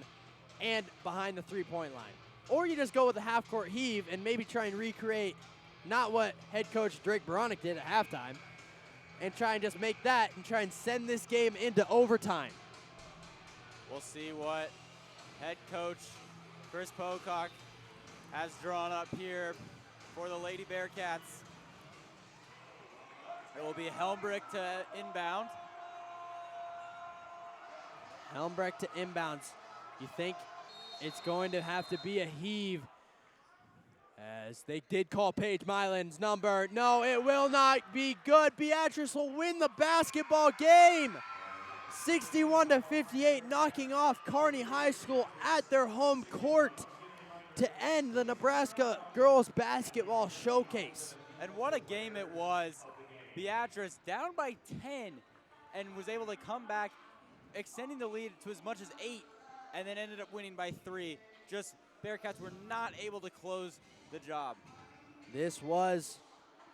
and behind the three-point line. Or you just go with a half-court heave and maybe try and recreate not what head coach Drake Baronic did at halftime, and try and just make that and try and send this game into overtime. We'll see what head coach Chris Pocock has drawn up here for the Lady Bearcats. It will be Helmbrick to inbound. Helmbrick to inbounds. You think it's going to have to be a heave, as they did call Paige Mylan's number. No, it will not be good. Beatrice will win the basketball game. 61-58, knocking off Kearney High School at their home court to end the Nebraska girls basketball showcase. And what a game it was. Beatrice down by 10 and was able to come back, extending the lead to as much as 8, and then ended up winning by 3. Just Bearcats were not able to close the job. This was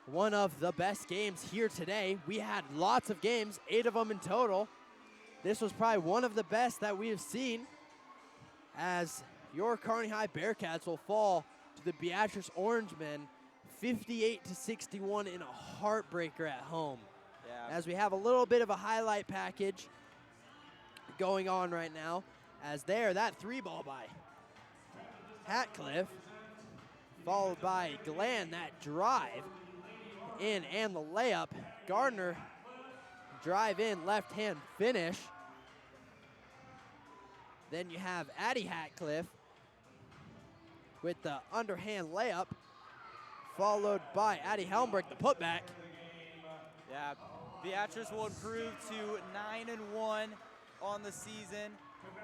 one of the best games here today. We had lots of games, 8 of them in total. This was probably one of the best that we have seen, as your Kearney High Bearcats will fall to the Beatrice Orangemen 58-61 in a heartbreaker at home. Yeah. As we have a little bit of a highlight package going on right now, as there, that 3-ball by Hatcliffe, followed by Glenn, that drive in and the layup. Gardner, drive in, left hand finish. Then you have Addie Hatcliffe with the underhand layup, followed by Addie Helmbrick, the putback. Yeah, Beatrice will improve to 9-1 on the season,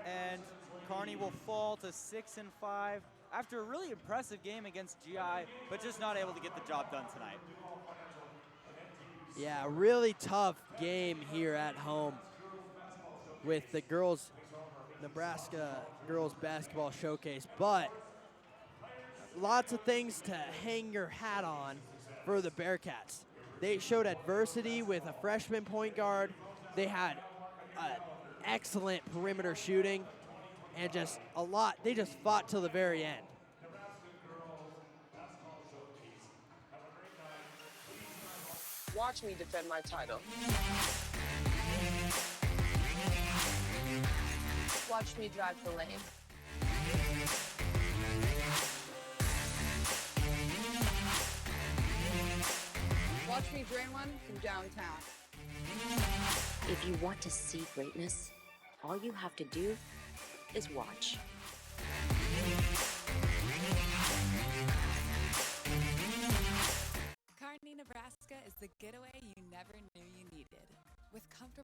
and Kearney will fall to 6-5 after a really impressive game against GI, but just not able to get the job done tonight. Yeah, really tough game here at home with the girls, Nebraska girls basketball showcase, but lots of things to hang your hat on for the Bearcats. They showed adversity with a freshman point guard. They had excellent perimeter shooting and just a lot. They just fought till the very end. Watch me defend my title. Watch me drive the lane. Watch me drain one from downtown. If you want to see greatness, all you have to do is watch. Kearney, Nebraska is the getaway you never knew you needed. With comfortable